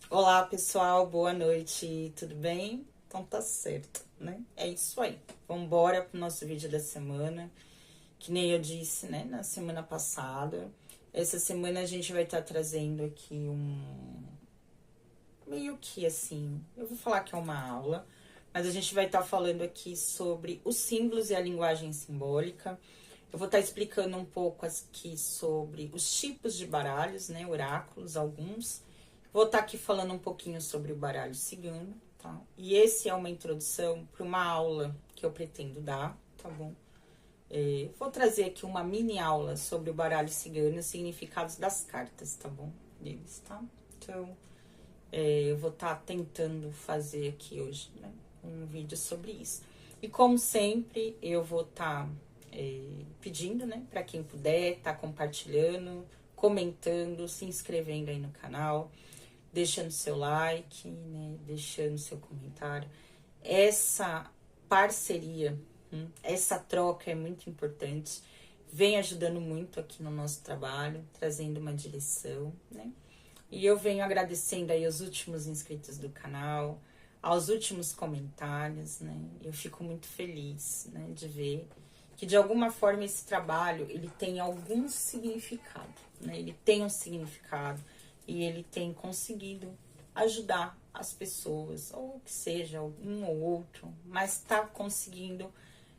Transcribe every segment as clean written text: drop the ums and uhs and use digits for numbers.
Olá, pessoal, boa noite, tudo bem? Então tá certo, né? É isso aí. Vambora pro nosso vídeo da semana. Que nem eu disse, né, na semana passada. Essa semana a gente vai estar trazendo aqui meio que assim, eu vou falar que é uma aula, mas a gente vai estar falando aqui sobre os símbolos e a linguagem simbólica. Eu vou estar explicando um pouco aqui sobre os tipos de baralhos, né, oráculos, alguns. Vou estar aqui falando um pouquinho sobre o baralho cigano, tá? E esse é uma introdução para uma aula que eu pretendo dar, tá bom? Vou trazer aqui uma mini aula sobre o baralho cigano e os significados das cartas, tá bom? Deles, tá? Então, eu vou estar tentando fazer aqui hoje, né, um vídeo sobre isso. E como sempre, eu vou estar pedindo, né, para quem puder, tá compartilhando, comentando, se inscrevendo aí no canal, deixando seu like, né, deixando seu comentário. Essa parceria, essa troca é muito importante, vem ajudando muito aqui no nosso trabalho, trazendo uma direção, né? E eu venho agradecendo aí os últimos inscritos do canal, aos últimos comentários, né? Eu fico muito feliz, né, de ver que de alguma forma esse trabalho, ele tem algum significado, né? Ele tem um significado e ele tem conseguido ajudar as pessoas, ou que seja um ou outro, mas está conseguindo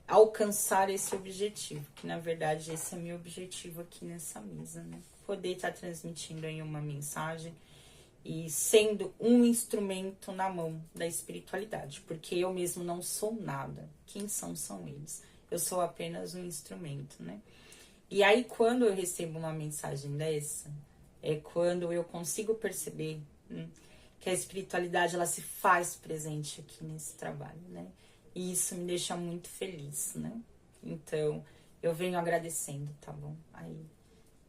alcançar esse objetivo, que na verdade esse é meu objetivo aqui nessa mesa, né? Poder estar transmitindo aí uma mensagem e sendo um instrumento na mão da espiritualidade, porque eu mesmo não sou nada. Quem são eles. Eu sou apenas um instrumento, né? E aí quando eu recebo uma mensagem dessa, é quando eu consigo perceber que a espiritualidade ela se faz presente aqui nesse trabalho, né? E isso me deixa muito feliz, né? Então, eu venho agradecendo, tá bom? Aí,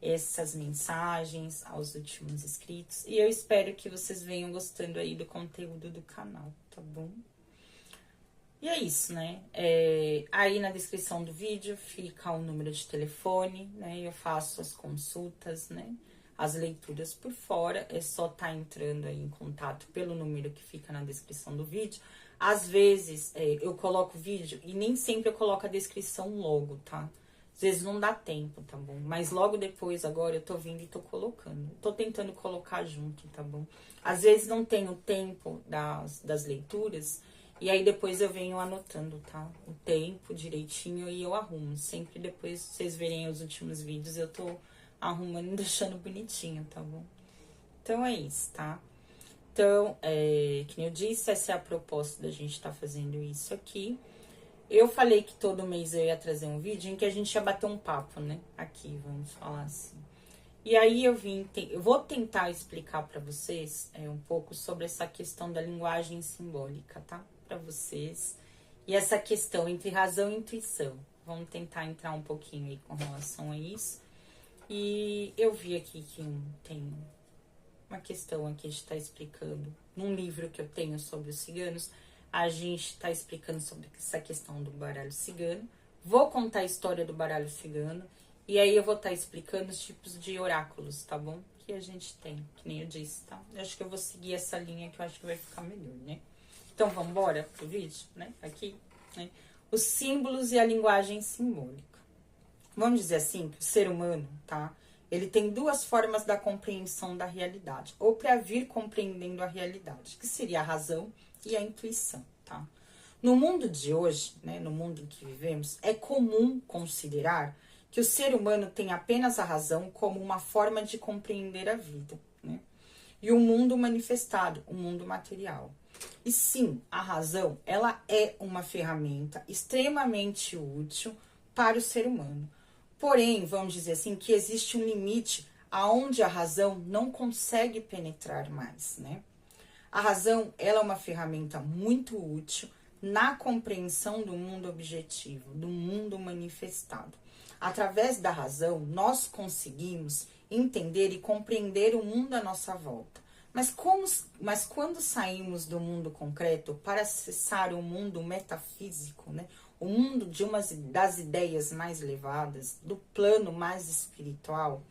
essas mensagens aos últimos inscritos. E eu espero que vocês venham gostando aí do conteúdo do canal, tá bom? E é isso, né? Aí na descrição do vídeo fica o número de telefone, né? Eu faço as consultas, né? As leituras por fora. É só estar entrando aí em contato pelo número que fica na descrição do vídeo. Às vezes eu coloco vídeo e nem sempre eu coloco a descrição logo, tá? Às vezes não dá tempo, tá bom? Mas logo depois, agora, eu tô vindo e tô colocando. Tô tentando colocar junto, tá bom? Às vezes não tenho tempo das leituras, e aí depois eu venho anotando, tá? O tempo direitinho e eu arrumo. Sempre depois vocês verem os últimos vídeos, eu tô arrumando e deixando bonitinho, tá bom? Então é isso, tá? Então, que nem eu disse, essa é a proposta da gente estar fazendo isso aqui. Eu falei que todo mês eu ia trazer um vídeo em que a gente ia bater um papo, né? Aqui, vamos falar assim. E aí eu vou tentar explicar para vocês um pouco sobre essa questão da linguagem simbólica, tá? Para vocês. E essa questão entre razão e intuição. Vamos tentar entrar um pouquinho aí com relação a isso. E eu vi aqui que tem uma questão aqui de estar explicando, num livro que eu tenho sobre os ciganos, a gente está explicando sobre essa questão do baralho cigano. Vou contar a história do baralho cigano e aí eu vou estar explicando os tipos de oráculos, tá bom? Que a gente tem, que nem eu disse, tá? Eu acho que eu vou seguir essa linha que eu acho que vai ficar melhor, né? Então vamos embora pro vídeo, né? Aqui, né? Os símbolos e a linguagem simbólica. Vamos dizer assim, que o ser humano, tá? Ele tem duas formas da compreensão da realidade, ou para vir compreendendo a realidade, que seria a razão e a intuição, tá? No mundo de hoje, né, no mundo em que vivemos, é comum considerar que o ser humano tem apenas a razão como uma forma de compreender a vida, né? E o mundo manifestado, o mundo material. E sim, a razão, ela é uma ferramenta extremamente útil para o ser humano. Porém, vamos dizer assim, que existe um limite aonde a razão não consegue penetrar mais, né? A razão, ela é uma ferramenta muito útil na compreensão do mundo objetivo, do mundo manifestado. Através da razão, nós conseguimos entender e compreender o mundo à nossa volta. Mas quando saímos do mundo concreto para acessar o mundo metafísico, né? O mundo das ideias mais elevadas, do plano mais espiritual,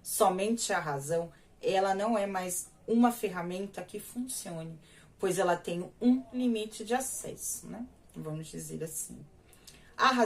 somente a razão, ela não é mais uma ferramenta que funcione, pois ela tem um limite de acesso, né? Vamos dizer assim.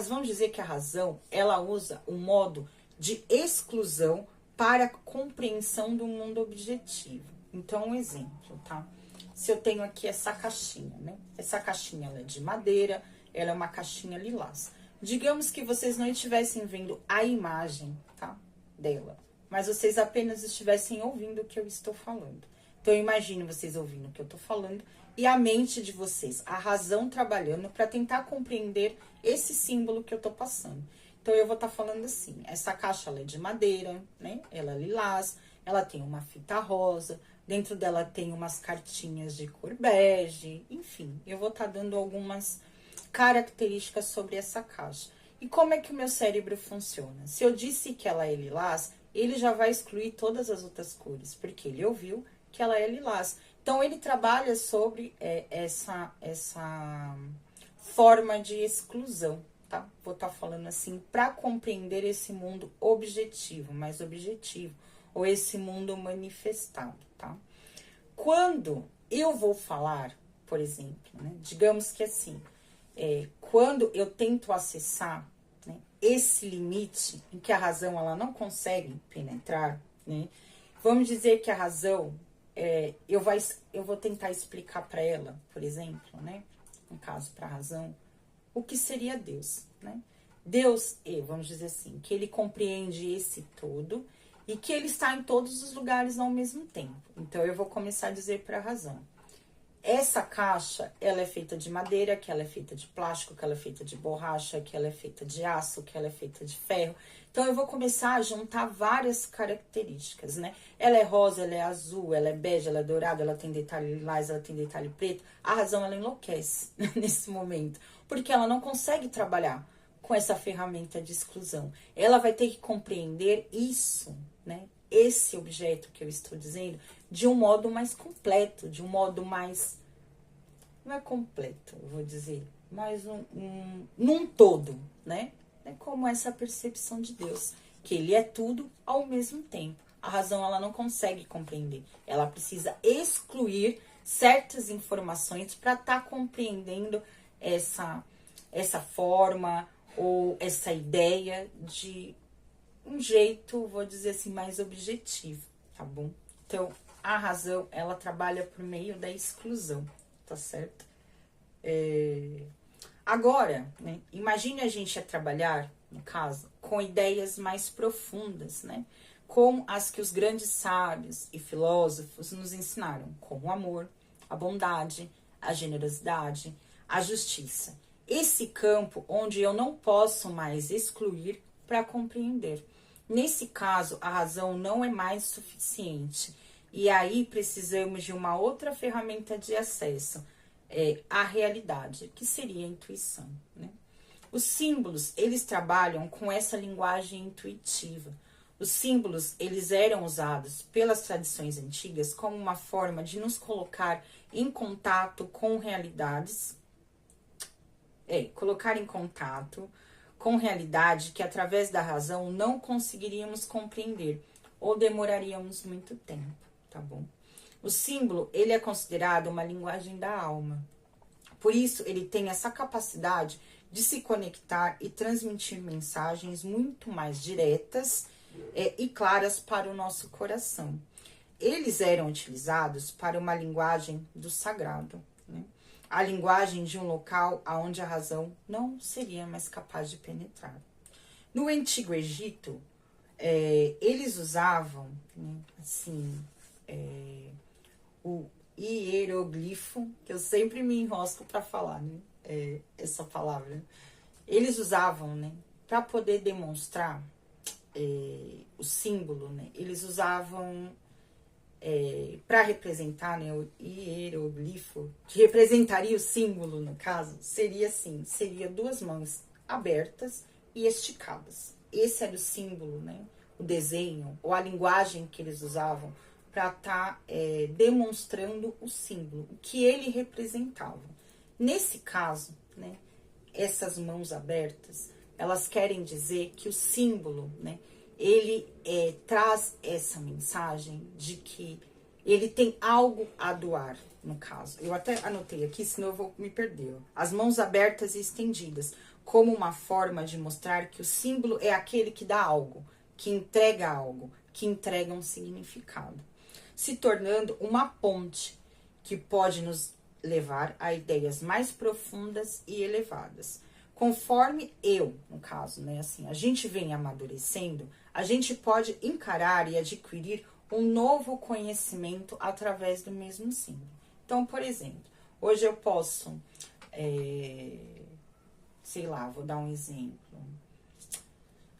Vamos dizer que a razão, ela usa o modo de exclusão para a compreensão do mundo objetivo. Então, um exemplo, tá? Se eu tenho aqui essa caixinha, né? Essa caixinha, ela é de madeira, ela é uma caixinha lilás. Digamos que vocês não estivessem vendo a imagem, tá? Dela, mas vocês apenas estivessem ouvindo o que eu estou falando. Então, imagine vocês ouvindo o que eu estou falando e a mente de vocês, a razão trabalhando para tentar compreender esse símbolo que eu estou passando. Então, eu vou estar falando assim, essa caixa ela é de madeira, né? Ela é lilás, ela tem uma fita rosa, dentro dela tem umas cartinhas de cor bege, enfim, eu vou estar dando algumas características sobre essa caixa. E como é que o meu cérebro funciona? Se eu disse que ela é lilás, ele já vai excluir todas as outras cores, porque ele ouviu que ela é lilás. Então, ele trabalha sobre essa forma de exclusão, tá? Vou estar falando assim, para compreender esse mundo objetivo, mais objetivo, ou esse mundo manifestado, tá? Quando eu vou falar, por exemplo, né? Digamos que assim, quando eu tento acessar, né, esse limite em que a razão ela não consegue penetrar, né? Vamos dizer que a razão, eu vou tentar explicar para ela, por exemplo, né? No caso, para a razão, o que seria Deus, né? Deus, vamos dizer assim, que ele compreende esse todo e que ele está em todos os lugares ao mesmo tempo. Então, eu vou começar a dizer para a razão. Essa caixa, ela é feita de madeira, que ela é feita de plástico, que ela é feita de borracha, que ela é feita de aço, que ela é feita de ferro. Então, eu vou começar a juntar várias características, né? Ela é rosa, ela é azul, ela é bege, ela é dourada, ela tem detalhe lilás, ela tem detalhe preto. A razão, ela enlouquece nesse momento, porque ela não consegue trabalhar com essa ferramenta de exclusão. Ela vai ter que compreender isso, né? Esse objeto que eu estou dizendo, de um modo mais completo, de um modo mais... Não é completo, eu vou dizer, mas num todo, né? É como essa percepção de Deus, que ele é tudo ao mesmo tempo. A razão, ela não consegue compreender. Ela precisa excluir certas informações para estar compreendendo essa forma ou essa ideia de um jeito, vou dizer assim, mais objetivo, tá bom? Então, a razão, ela trabalha por meio da exclusão, tá certo? Agora, né, imagine a gente a trabalhar, no caso, com ideias mais profundas, né? Com as que os grandes sábios e filósofos nos ensinaram, como o amor, a bondade, a generosidade, a justiça. Esse campo onde eu não posso mais excluir para compreender. Nesse caso, a razão não é mais suficiente. E aí precisamos de uma outra ferramenta de acesso à realidade, que seria a intuição, né? Os símbolos, eles trabalham com essa linguagem intuitiva. Os símbolos, eles eram usados pelas tradições antigas como uma forma de nos colocar em contato com realidades, colocar em contato com realidade que através da razão não conseguiríamos compreender ou demoraríamos muito tempo, tá bom? O símbolo, ele é considerado uma linguagem da alma. Por isso, ele tem essa capacidade de se conectar e transmitir mensagens muito mais diretas e claras para o nosso coração. Eles eram utilizados para uma linguagem do sagrado, né? A linguagem de um local onde a razão não seria mais capaz de penetrar. No Antigo Egito, eles usavam, né, assim, o hieroglifo, que eu sempre me enrosco para falar, né, essa palavra. Eles usavam, né, para poder demonstrar o símbolo, né, eles usavam para representar, né, o hieroglifo, que representaria o símbolo, no caso, seria assim, seria duas mãos abertas e esticadas. Esse era o símbolo, né, o desenho, ou a linguagem que eles usavam para estar demonstrando o símbolo, o que ele representava. Nesse caso, né, essas mãos abertas, elas querem dizer que o símbolo, né, ele traz essa mensagem de que ele tem algo a doar, no caso. Eu até anotei aqui, senão eu vou me perder. As mãos abertas e estendidas, como uma forma de mostrar que o símbolo é aquele que dá algo, que entrega um significado, se tornando uma ponte que pode nos levar a ideias mais profundas e elevadas. Conforme no caso, né, assim, a gente vem amadurecendo, a gente pode encarar e adquirir um novo conhecimento através do mesmo símbolo. Então, por exemplo, hoje eu posso, sei lá, vou dar um exemplo.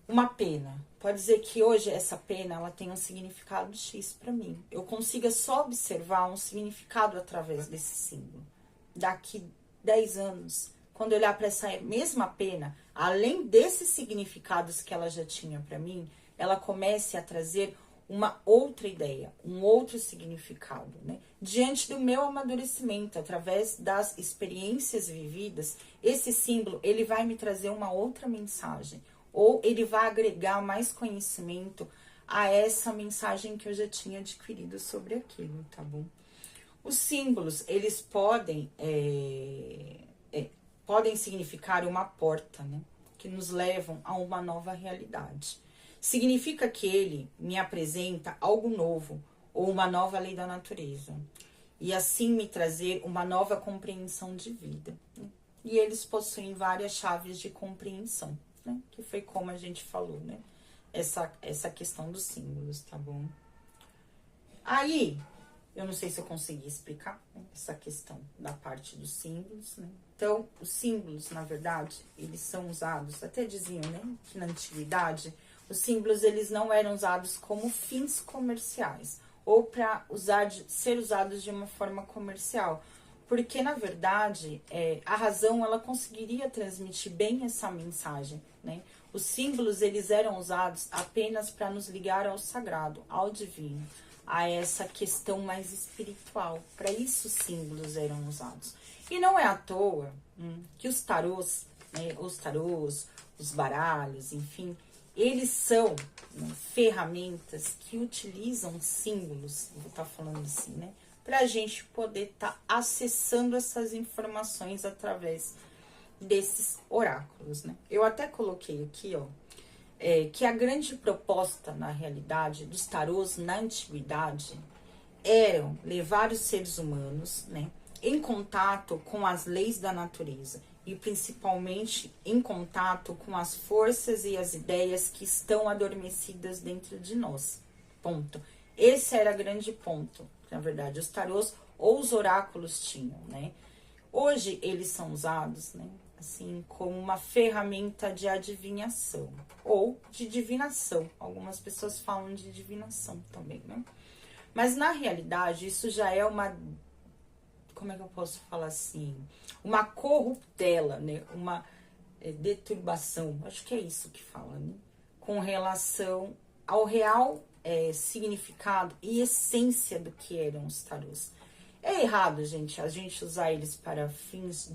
Uma pena. Pode dizer que hoje essa pena ela tem um significado X para mim. Eu consiga só observar um significado através desse símbolo. Daqui 10 anos, quando eu olhar para essa mesma pena, além desses significados que ela já tinha para mim, ela comece a trazer uma outra ideia, um outro significado, né? Diante do meu amadurecimento, através das experiências vividas, esse símbolo, ele vai me trazer uma outra mensagem, ou ele vai agregar mais conhecimento a essa mensagem que eu já tinha adquirido sobre aquilo, tá bom? Os símbolos, eles podem significar uma porta, né? Que nos levam a uma nova realidade. Significa que ele me apresenta algo novo ou uma nova lei da natureza. E assim me trazer uma nova compreensão de vida, né? E eles possuem várias chaves de compreensão, né? Que foi como a gente falou, né? Essa questão dos símbolos, tá bom? Aí, eu não sei se eu consegui explicar, né, essa questão da parte dos símbolos, né? Então, os símbolos, na verdade, eles são usados, até diziam, né, que na antiguidade, os símbolos, eles não eram usados como fins comerciais, ou para ser usados de uma forma comercial, porque, na verdade, a razão, ela conseguiria transmitir bem essa mensagem, né? Os símbolos, eles eram usados apenas para nos ligar ao sagrado, ao divino, a essa questão mais espiritual. Para isso, os símbolos eram usados. E não é à toa que os tarôs, né, os baralhos, enfim, eles são, né, ferramentas que utilizam símbolos, vou estar falando assim, né, para a gente poder estar acessando essas informações através desses oráculos, né. Eu até coloquei aqui, ó, que a grande proposta, na realidade, dos tarôs na antiguidade eram levar os seres humanos, né, em contato com as leis da natureza e principalmente em contato com as forças e as ideias que estão adormecidas dentro de nós. Ponto. Esse era o grande ponto, na verdade, os tarôs ou os oráculos tinham, né? Hoje eles são usados, né, assim, como uma ferramenta de adivinhação ou de divinação. Algumas pessoas falam de divinação também, né? Mas na realidade isso já é uma, como é que eu posso falar assim, uma corruptela, né? Uma deturbação, acho que é isso que fala, né? Com relação ao real significado e essência do que eram os tarôs. É errado, gente, a gente usar eles para fins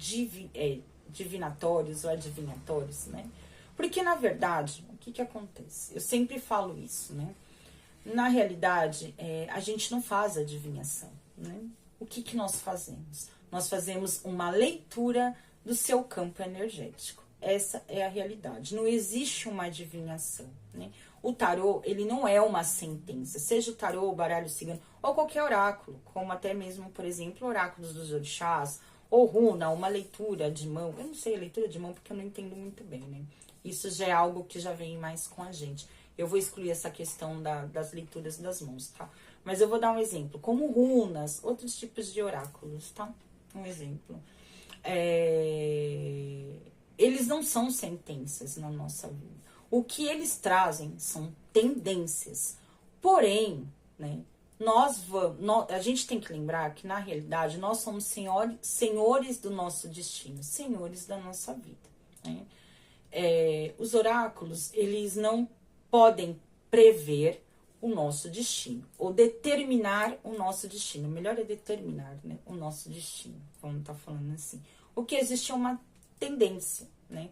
divinatórios ou adivinhatórios, né? Porque, na verdade, o que acontece? Eu sempre falo isso, né? Na realidade, a gente não faz adivinhação, né? O que nós fazemos? Nós fazemos uma leitura do seu campo energético. Essa é a realidade. Não existe uma adivinhação, né? O tarô, ele não é uma sentença. Seja o tarô, o baralho cigano, ou qualquer oráculo, como até mesmo, por exemplo, oráculos dos orixás, ou runa, uma leitura de mão. Eu não sei, leitura de mão, porque eu não entendo muito bem, né? Isso já é algo que já vem mais com a gente. Eu vou excluir essa questão das leituras das mãos, tá? Mas eu vou dar um exemplo, como runas, outros tipos de oráculos, tá? Um exemplo. Eles não são sentenças na nossa vida. O que eles trazem são tendências. Porém, né, a gente tem que lembrar que, na realidade, nós somos senhores do nosso destino, senhores da nossa vida, né? Os oráculos, eles não podem prever o nosso destino, ou determinar o nosso destino. Melhor é determinar, né, o nosso destino, vamos estar falando assim. O que existe é uma tendência, né?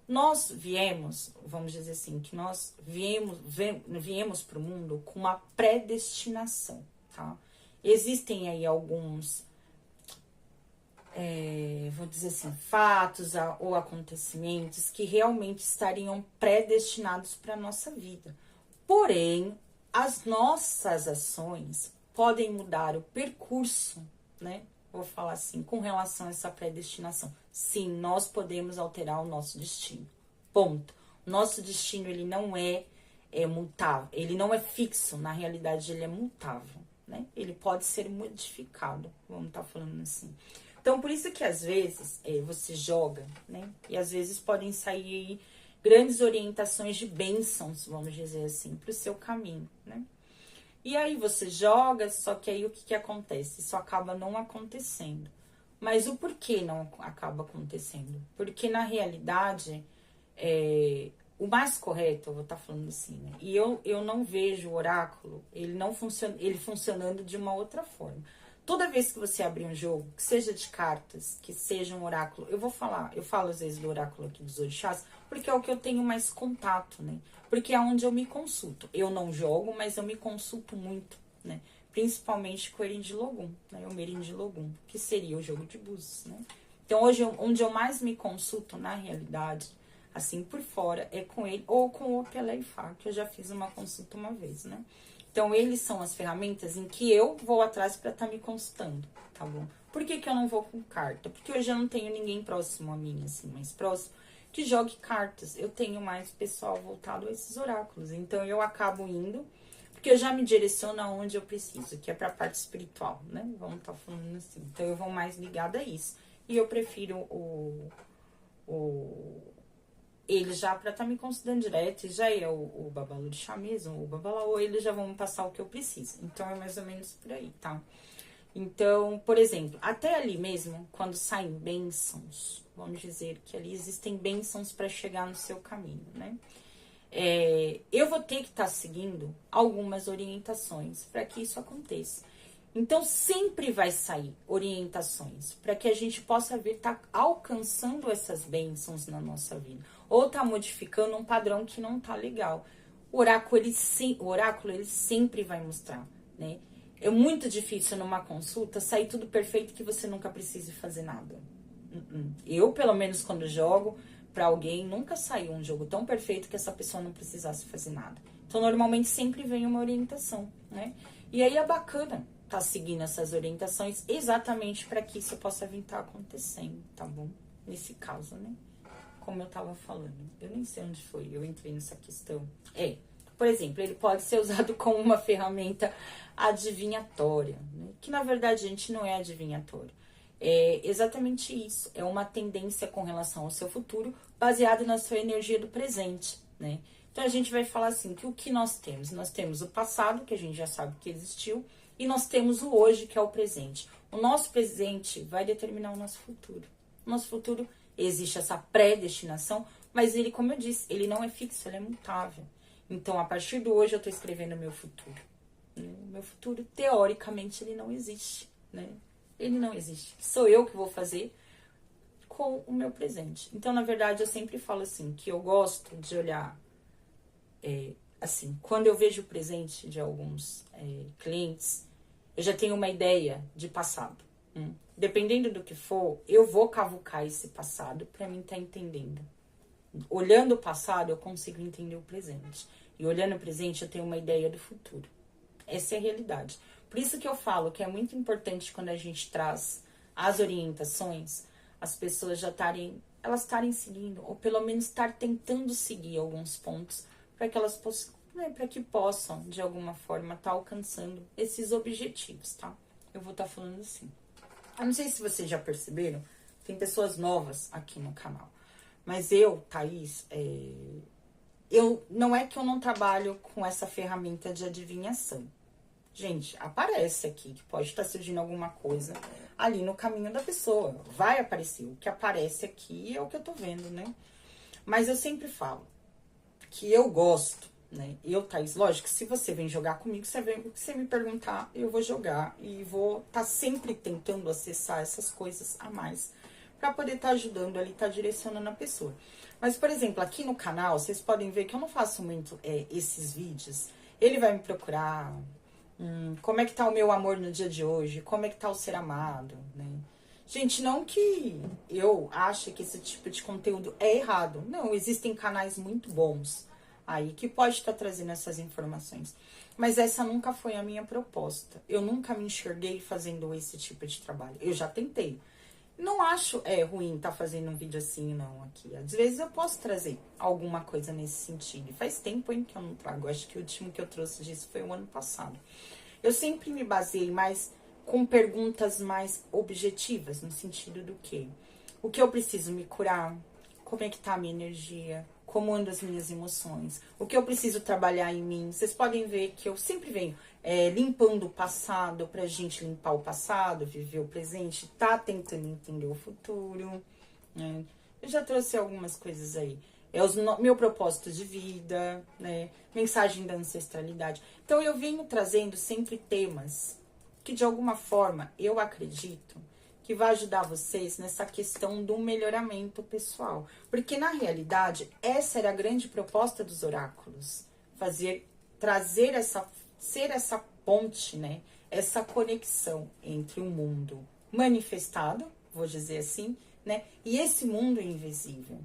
Nós viemos, vamos dizer assim, que nós viemos para o mundo com uma predestinação, tá? Existem aí alguns, vou dizer assim, fatos ou acontecimentos que realmente estariam predestinados para a nossa vida. Porém, as nossas ações podem mudar o percurso, né? Vou falar assim, com relação a essa predestinação. Sim, nós podemos alterar o nosso destino. Ponto. O nosso destino, ele não é mutável, ele não é fixo, na realidade ele é mutável, né? Ele pode ser modificado, vamos estar falando assim. Então, por isso que às vezes você joga, né? E às vezes podem sair aí grandes orientações de bênçãos, vamos dizer assim, para o seu caminho, né? E aí você joga, só que aí o que acontece? Isso acaba não acontecendo. Mas o porquê não acaba acontecendo? Porque na realidade, o mais correto, eu vou estar falando assim, né? E eu não vejo o oráculo, ele funcionando de uma outra forma. Toda vez que você abrir um jogo, que seja de cartas, que seja um oráculo, eu falo às vezes do oráculo aqui dos orixás, porque é o que eu tenho mais contato, né? Porque é onde eu me consulto. Eu não jogo, mas eu me consulto muito, né? Principalmente com o Erindilogum, né? O Merindilogum, que seria o jogo de búzios, né? Então, hoje, onde eu mais me consulto, na realidade, assim, por fora, é com ele ou com o Peleifá, que eu já fiz uma consulta uma vez, né? Então, eles são as ferramentas em que eu vou atrás para estar me consultando, tá bom? Por que eu não vou com carta? Porque hoje eu não tenho ninguém próximo a mim, assim, mais próximo, que jogue cartas. Eu tenho mais pessoal voltado a esses oráculos. Então, eu acabo indo, porque eu já me direciono aonde eu preciso, que é para a parte espiritual, né? Vamos estar falando assim. Então, eu vou mais ligada a isso. E eu prefiro ele já para estar me considerando direto, já é o Babalorixá mesmo, o Babalaô, eles já vão me passar o que eu preciso. Então, é mais ou menos por aí, tá? Então, por exemplo, até ali mesmo, quando saem bênçãos, vamos dizer que ali existem bênçãos para chegar no seu caminho, né? Eu vou ter que estar seguindo algumas orientações para que isso aconteça. Então, sempre vai sair orientações para que a gente possa vir estar alcançando essas bênçãos na nossa vida. Ou tá modificando um padrão que não tá legal. O oráculo, ele sempre vai mostrar, né? É muito difícil numa consulta sair tudo perfeito que você nunca precise fazer nada. Eu, pelo menos, quando jogo pra alguém, nunca saiu um jogo tão perfeito que essa pessoa não precisasse fazer nada. Então, normalmente, sempre vem uma orientação, né? E aí é bacana tá seguindo essas orientações exatamente para que isso possa vir estar acontecendo, tá bom? Nesse caso, né? Como eu tava falando. Eu nem sei onde foi, eu entrei nessa questão. Por exemplo, ele pode ser usado como uma ferramenta adivinhatória, né? Que na verdade, gente, não é adivinhatório. É exatamente isso. É uma tendência com relação ao seu futuro, baseado na sua energia do presente, né? Então, a gente vai falar assim, que o que nós temos? Nós temos o passado, que a gente já sabe que existiu, e nós temos o hoje, que é o presente. O nosso presente vai determinar o nosso futuro. O nosso futuro existe essa predestinação, mas ele, como eu disse, ele não é fixo, ele é mutável. Então, a partir do hoje, eu estou escrevendo o meu futuro. O meu futuro, teoricamente, ele não existe, né? Ele não existe. Sou eu que vou fazer com o meu presente. Então, na verdade, eu sempre falo assim, que eu gosto de olhar, assim, quando eu vejo o presente de alguns clientes, eu já tenho uma ideia de passado. Dependendo do que for, eu vou cavucar esse passado para mim estar entendendo. Olhando o passado, eu consigo entender o presente. E olhando o presente, eu tenho uma ideia do futuro. Essa é a realidade. Por isso que eu falo que é muito importante quando a gente traz as orientações, as pessoas já estarem seguindo, ou pelo menos estar tentando seguir alguns pontos para que elas possam, né, para que possam, de alguma forma, estar alcançando esses objetivos, tá? Eu vou estar falando assim. Eu não sei se vocês já perceberam, tem pessoas novas aqui no canal. Mas eu, Thaís, não é que eu não trabalho com essa ferramenta de adivinhação. Gente, aparece aqui que pode estar surgindo alguma coisa ali no caminho da pessoa. Vai aparecer. O que aparece aqui é o que eu tô vendo, né? Mas eu sempre falo que eu gosto, né? Eu, Thaís, lógico, se você vem jogar comigo, você me perguntar, eu vou jogar. E vou estar sempre tentando acessar essas coisas a mais para poder estar ajudando ali, estar direcionando a pessoa. Mas, por exemplo, aqui no canal, vocês podem ver que eu não faço muito esses vídeos. Ele vai me procurar, Como é que tá o meu amor no dia de hoje? Como é que tá o ser amado, né? Gente, não que eu ache que esse tipo de conteúdo é errado. Não, existem canais muito bons aí que pode estar trazendo essas informações. Mas essa nunca foi a minha proposta. Eu nunca me enxerguei fazendo esse tipo de trabalho. Eu já tentei. Não acho ruim estar fazendo um vídeo assim, não, aqui. Às vezes eu posso trazer alguma coisa nesse sentido. E faz tempo, hein, que eu não trago. Acho que o último que eu trouxe disso foi o ano passado. Eu sempre me baseei mais com perguntas mais objetivas, no sentido do quê? O que eu preciso me curar? Como é que tá a minha energia? Como andam as minhas emoções? O que eu preciso trabalhar em mim? Vocês podem ver que eu sempre venho limpando o passado, pra gente limpar o passado, viver o presente, tá tentando entender o futuro, né? Eu já trouxe algumas coisas aí. Meu propósito de vida, né? Mensagem da ancestralidade. Então eu venho trazendo sempre temas que de alguma forma eu acredito que vai ajudar vocês nessa questão do melhoramento pessoal. Porque na realidade, essa era a grande proposta dos oráculos. Ser essa ponte, né? Essa conexão entre o mundo manifestado, vou dizer assim, né? E esse mundo invisível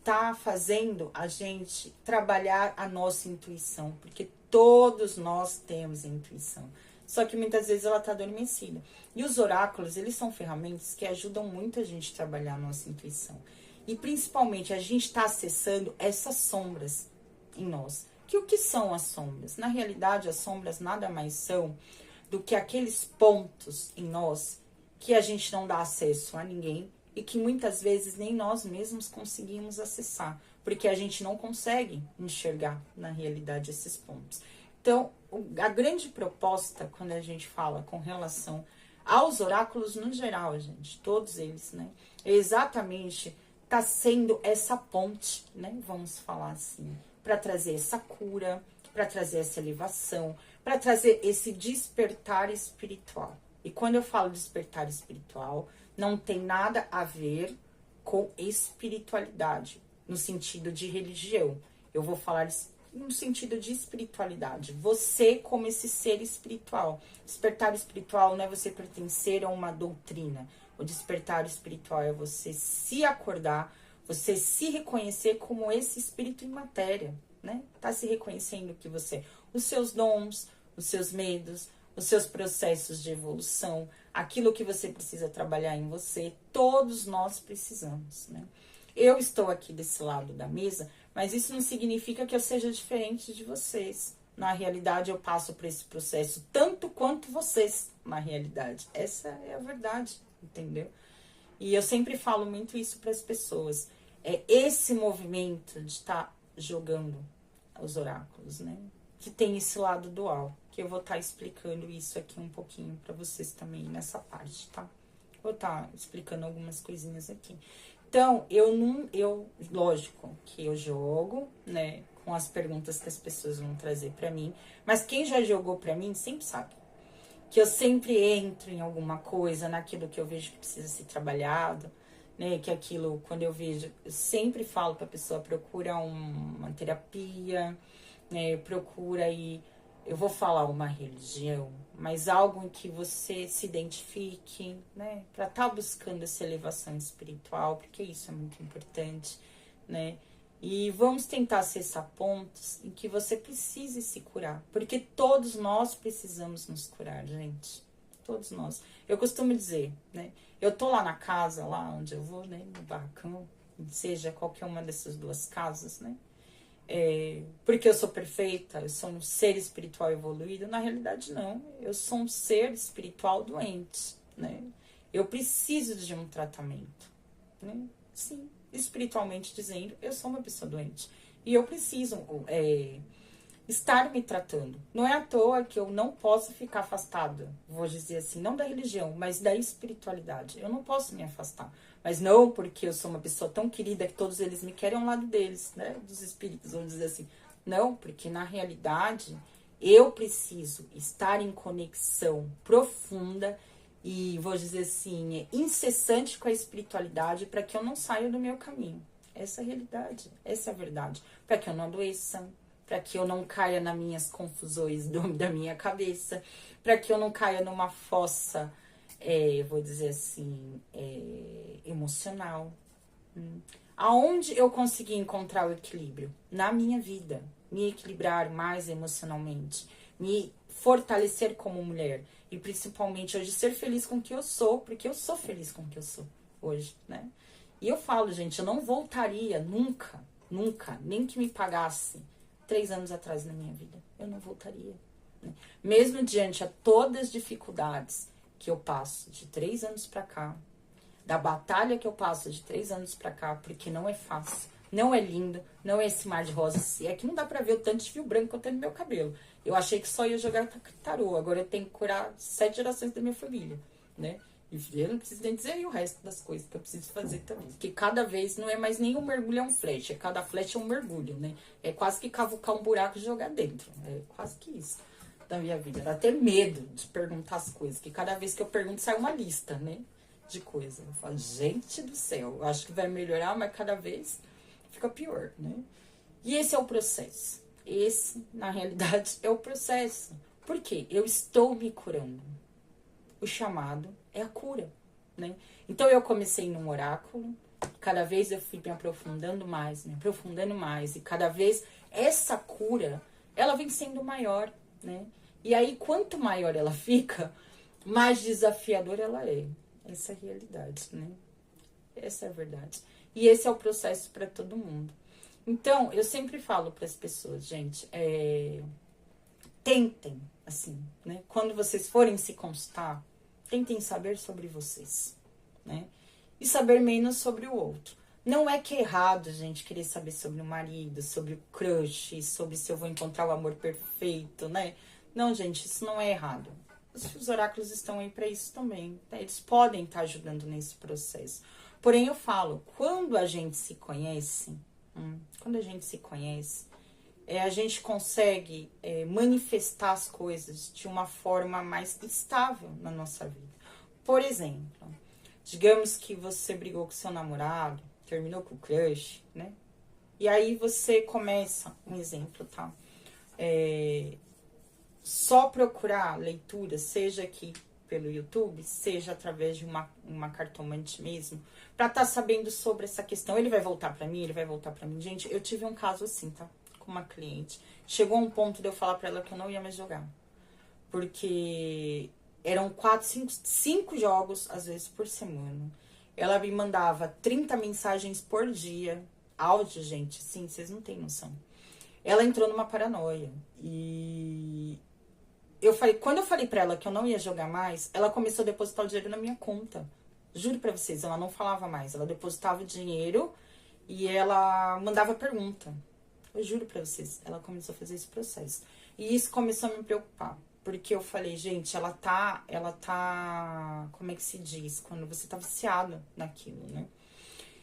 tá fazendo a gente trabalhar a nossa intuição, porque todos nós temos intuição. Só que muitas vezes ela tá adormecida. E os oráculos, eles são ferramentas que ajudam muito a gente a trabalhar a nossa intuição. E principalmente a gente está acessando essas sombras em nós. Que o que são as sombras? Na realidade, as sombras nada mais são do que aqueles pontos em nós que a gente não dá acesso a ninguém e que muitas vezes nem nós mesmos conseguimos acessar, porque a gente não consegue enxergar na realidade esses pontos. Então, a grande proposta quando a gente fala com relação aos oráculos no geral, gente, todos eles, né, é exatamente tá sendo essa ponte, né, vamos falar assim, para trazer essa cura, para trazer essa elevação, para trazer esse despertar espiritual. E quando eu falo despertar espiritual, não tem nada a ver com espiritualidade, no sentido de religião. Eu vou falar no sentido de espiritualidade. Você como esse ser espiritual. Despertar espiritual não é você pertencer a uma doutrina. O despertar espiritual é você se acordar, você se reconhecer como esse espírito em matéria, né? Tá se reconhecendo que você, os seus dons, os seus medos, os seus processos de evolução, aquilo que você precisa trabalhar em você, todos nós precisamos, né? Eu estou aqui desse lado da mesa, mas isso não significa que eu seja diferente de vocês. Na realidade, eu passo por esse processo tanto quanto vocês, na realidade. Essa é a verdade, entendeu? E eu sempre falo muito isso para as pessoas. É esse movimento de estar jogando os oráculos, né? Que tem esse lado dual, que eu vou estar explicando isso aqui um pouquinho para vocês também nessa parte, tá? Vou estar explicando algumas coisinhas aqui. Então, lógico que eu jogo, né, com as perguntas que as pessoas vão trazer para mim, mas quem já jogou para mim sempre sabe que eu sempre entro em alguma coisa, naquilo que eu vejo que precisa ser trabalhado, né, que aquilo, quando eu vejo, eu sempre falo para a pessoa, procura uma terapia, né, procura aí, eu vou falar uma religião, mas algo em que você se identifique, né, para estar buscando essa elevação espiritual, porque isso é muito importante, né, e vamos tentar acessar pontos em que você precise se curar, porque todos nós precisamos nos curar, gente, todos nós. Eu costumo dizer, né, eu tô lá na casa, lá onde eu vou, né, no barracão, seja qualquer uma dessas duas casas, né, porque eu sou perfeita, eu sou um ser espiritual evoluído. Na realidade, não. Eu sou um ser espiritual doente, né? Eu preciso de um tratamento, né? Sim, espiritualmente dizendo, eu sou uma pessoa doente. E eu preciso estar me tratando. Não é à toa que eu não posso ficar afastada, vou dizer assim, não da religião, mas da espiritualidade. Eu não posso me afastar. Mas não porque eu sou uma pessoa tão querida que todos eles me querem ao lado deles, né? Dos espíritos, vamos dizer assim. Não, porque na realidade eu preciso estar em conexão profunda e, vou dizer assim, incessante com a espiritualidade para que eu não saia do meu caminho. Essa é a realidade, essa é a verdade. Para que eu não adoeça, para que eu não caia nas minhas confusões da minha cabeça, para que eu não caia numa fossa, eu vou dizer assim, emocional. Aonde eu consegui encontrar o equilíbrio? Na minha vida. Me equilibrar mais emocionalmente. Me fortalecer como mulher. E principalmente hoje ser feliz com o que eu sou. Porque eu sou feliz com o que eu sou hoje, né? E eu falo, gente, eu não voltaria nunca, nunca, nem que me pagasse 3 anos atrás na minha vida. Eu não voltaria. Né? Mesmo diante a todas as dificuldades que eu passo de 3 anos pra cá, da batalha que eu passo de 3 anos pra cá, porque não é fácil, não é lindo, não é esse mar de rosas. É que não dá pra ver o tanto de fio branco que eu tenho no meu cabelo. Eu achei que só ia jogar tarô, agora eu tenho que curar 7 gerações da minha família, né? E eu não preciso nem dizer aí o resto das coisas que eu preciso fazer também. Porque cada vez não é mais nem um mergulho, é um flash. Cada flash é um mergulho, né? É quase que cavucar um buraco e jogar dentro. É quase que isso da minha vida. Dá até medo de perguntar as coisas. Que cada vez que eu pergunto sai uma lista, né? De coisa. Eu falo, gente do céu, eu acho que vai melhorar, mas cada vez fica pior, né? E esse é o processo. Esse, na realidade, é o processo. Por quê? Eu estou me curando. O chamado é a cura, né? Então eu comecei num oráculo, cada vez eu fui me aprofundando mais, e cada vez essa cura, ela vem sendo maior, né? E aí, quanto maior ela fica, mais desafiadora ela é. Essa é a realidade, né? Essa é a verdade. E esse é o processo para todo mundo. Então, eu sempre falo para as pessoas, gente, tentem, assim, né? Quando vocês forem se consultar, tentem saber sobre vocês, né? E saber menos sobre o outro. Não é que é errado, gente, querer saber sobre o marido, sobre o crush, sobre se eu vou encontrar o amor perfeito, né? Não, gente, isso não é errado. Os oráculos estão aí para isso também, né? Eles podem estar ajudando nesse processo. Porém, eu falo, quando a gente se conhece, a gente consegue manifestar as coisas de uma forma mais estável na nossa vida. Por exemplo, digamos que você brigou com seu namorado, terminou com o crush, né? E aí você começa, um exemplo, tá? Só procurar leitura, seja aqui pelo YouTube, seja através de uma cartomante mesmo, pra estar sabendo sobre essa questão. Ele vai voltar pra mim? Gente, eu tive um caso assim, tá? Com uma cliente. Chegou um ponto de eu falar pra ela que eu não ia mais jogar. Porque eram 5 jogos, às vezes, por semana. Ela me mandava 30 mensagens por dia. Áudio, gente, sim, vocês não têm noção. Ela entrou numa paranoia. E quando eu falei pra ela que eu não ia jogar mais, ela começou a depositar o dinheiro na minha conta. Juro pra vocês, ela não falava mais. Ela depositava o dinheiro e ela mandava pergunta. Eu juro pra vocês, ela começou a fazer esse processo. E isso começou a me preocupar. Porque eu falei, gente, ela tá, como é que se diz? Quando você tá viciado naquilo, né?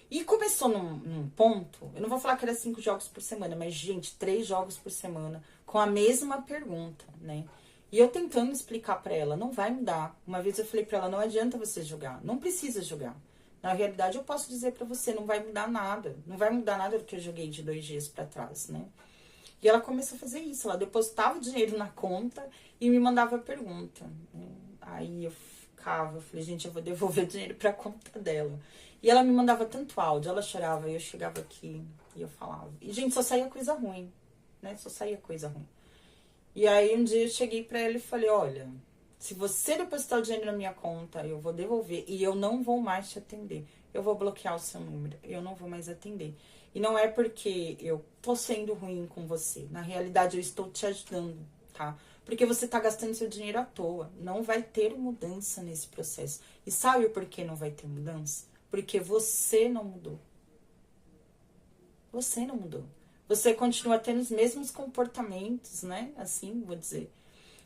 E começou num ponto, eu não vou falar que era 5 jogos por semana, mas, gente, 3 jogos por semana, com a mesma pergunta, né? E eu tentando explicar pra ela, não vai mudar. Uma vez eu falei pra ela, não adianta você jogar, não precisa jogar. Na realidade, eu posso dizer pra você, não vai mudar nada. Não vai mudar nada do que eu joguei de 2 dias pra trás, né? E ela começou a fazer isso, ela depositava o dinheiro na conta e me mandava pergunta, né? Aí eu falei, gente, eu vou devolver o dinheiro pra conta dela. E ela me mandava tanto áudio, ela chorava, e eu chegava aqui e eu falava. E, gente, só saía coisa ruim, né? Só saía coisa ruim. E aí, um dia eu cheguei pra ela e falei, olha, se você depositar o dinheiro na minha conta, eu vou devolver e eu não vou mais te atender. Eu vou bloquear o seu número, eu não vou mais atender. E não é porque eu tô sendo ruim com você. Na realidade, eu estou te ajudando, tá? Porque você tá gastando seu dinheiro à toa. Não vai ter mudança nesse processo. E sabe o porquê não vai ter mudança? Porque você não mudou. Você não mudou. Você continua tendo os mesmos comportamentos, né? Assim, vou dizer.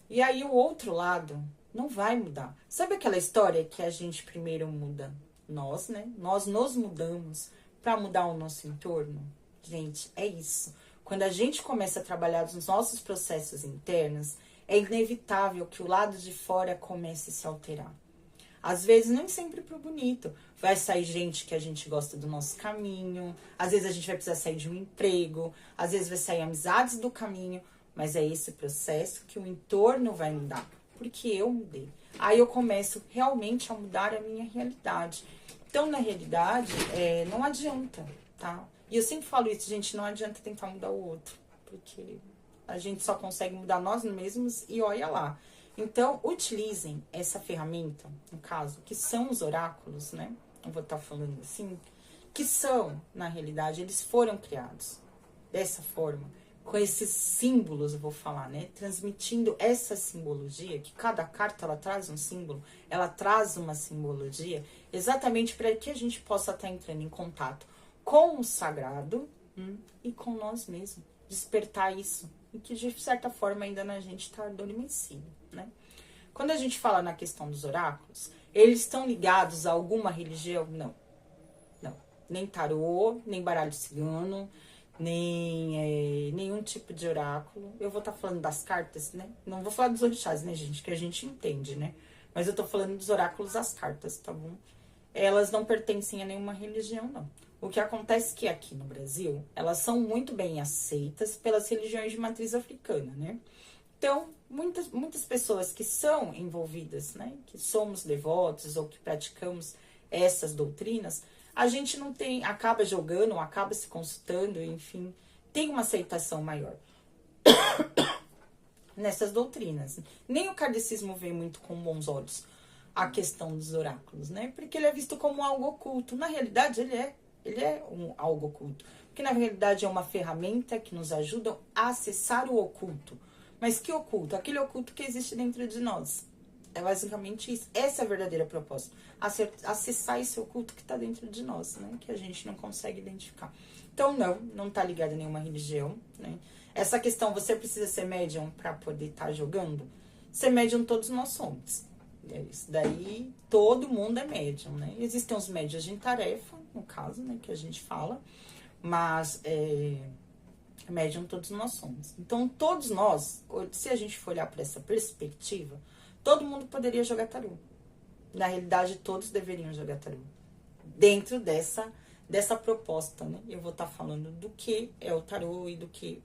E aí o outro lado não vai mudar. Sabe aquela história que a gente primeiro muda? Nós, né? Nós nos mudamos para mudar o nosso entorno. Gente, é isso. Quando a gente começa a trabalhar nos nossos processos internos, é inevitável que o lado de fora comece a se alterar. Às vezes, nem sempre pro bonito. Vai sair gente que a gente gosta do nosso caminho. Às vezes, a gente vai precisar sair de um emprego. Às vezes, vai sair amizades do caminho. Mas é esse processo que o entorno vai mudar. Porque eu mudei. Aí eu começo realmente a mudar a minha realidade. Então, na realidade, não adianta, tá? E eu sempre falo isso, gente, não adianta tentar mudar o outro. Porque a gente só consegue mudar nós mesmos e olha lá. Então, utilizem essa ferramenta, no caso, que são os oráculos, né? Eu vou estar falando assim, que são, na realidade, eles foram criados dessa forma, com esses símbolos, eu vou falar, né? Transmitindo essa simbologia, que cada carta ela traz um símbolo, ela traz uma simbologia, exatamente para que a gente possa estar entrando em contato com o sagrado e com nós mesmos. Despertar isso, e que de certa forma ainda na gente está adormecido, né? Quando a gente fala na questão dos oráculos, eles estão ligados a alguma religião? Não. Não. Nem tarô, nem baralho cigano, nem nenhum tipo de oráculo. Eu vou estar falando das cartas, né? Não vou falar dos orixás, né, gente? Que a gente entende, né? Mas eu tô falando dos oráculos, das cartas, tá bom? Elas não pertencem a nenhuma religião, não. O que acontece é que aqui no Brasil, elas são muito bem aceitas pelas religiões de matriz africana, né? Então, muitas pessoas que são envolvidas, né? Que somos devotos ou que praticamos essas doutrinas, a gente não tem, acaba jogando, acaba se consultando, enfim, tem uma aceitação maior nessas doutrinas. Nem o kardecismo vê muito com bons olhos a questão dos oráculos, né? Porque ele é visto como algo oculto. Na realidade, ele é algo oculto. Porque na realidade é uma ferramenta que nos ajuda a acessar o oculto. Mas que oculto? Aquele oculto que existe dentro de nós. É basicamente isso. Essa é a verdadeira proposta. Acessar esse oculto que está dentro de nós, né? Que a gente não consegue identificar. Então, não está ligado a nenhuma religião, né? Essa questão, você precisa ser médium para poder estar jogando? Ser médium todos nós somos. Isso daí, todo mundo é médium, né? Existem os médios em tarefa, no caso, né? Que a gente fala. Mas, médium todos nós somos. Então, todos nós, se a gente for olhar para essa perspectiva, todo mundo poderia jogar tarô. Na realidade, todos deveriam jogar tarô. Dentro dessa proposta, né? Eu vou estar falando do que é o tarô e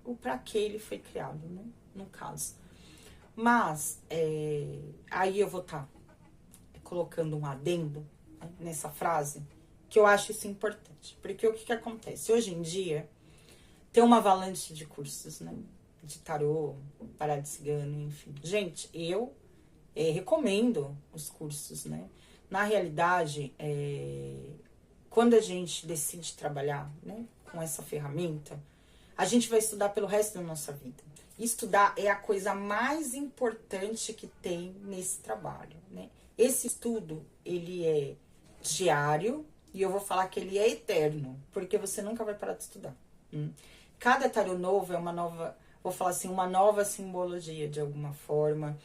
o para que ele foi criado, né? No caso. Mas, aí eu vou estar colocando um adendo, né, nessa frase, que eu acho isso importante. Porque o que acontece? Hoje em dia, tem uma avalanche de cursos, né? De tarô, baralho cigano, enfim. Gente, eu recomendo os cursos, né? Na realidade, quando a gente decide trabalhar, né, com essa ferramenta, a gente vai estudar pelo resto da nossa vida. Estudar é a coisa mais importante que tem nesse trabalho, né? Esse estudo, ele é diário e eu vou falar que ele é eterno, porque você nunca vai parar de estudar. Cada tarô novo é uma nova, vou falar assim, uma nova simbologia de alguma forma.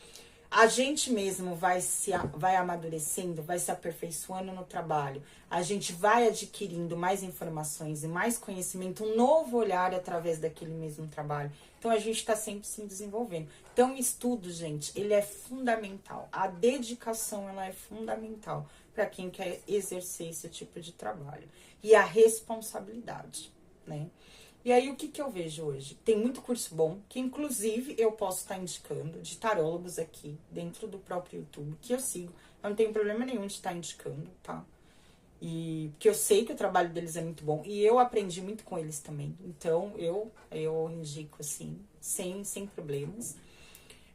A gente mesmo vai amadurecendo, vai se aperfeiçoando no trabalho. A gente vai adquirindo mais informações e mais conhecimento, um novo olhar através daquele mesmo trabalho. Então, a gente está sempre se desenvolvendo. Então, o estudo, gente, ele é fundamental. A dedicação, ela é fundamental para quem quer exercer esse tipo de trabalho. E a responsabilidade, né? E aí, o que eu vejo hoje? Tem muito curso bom, que inclusive eu posso estar indicando, de tarólogos aqui, dentro do próprio YouTube, que eu sigo. Eu não tenho problema nenhum de estar indicando, tá? E porque eu sei que o trabalho deles é muito bom. E eu aprendi muito com eles também. Então, eu indico, assim, sem problemas.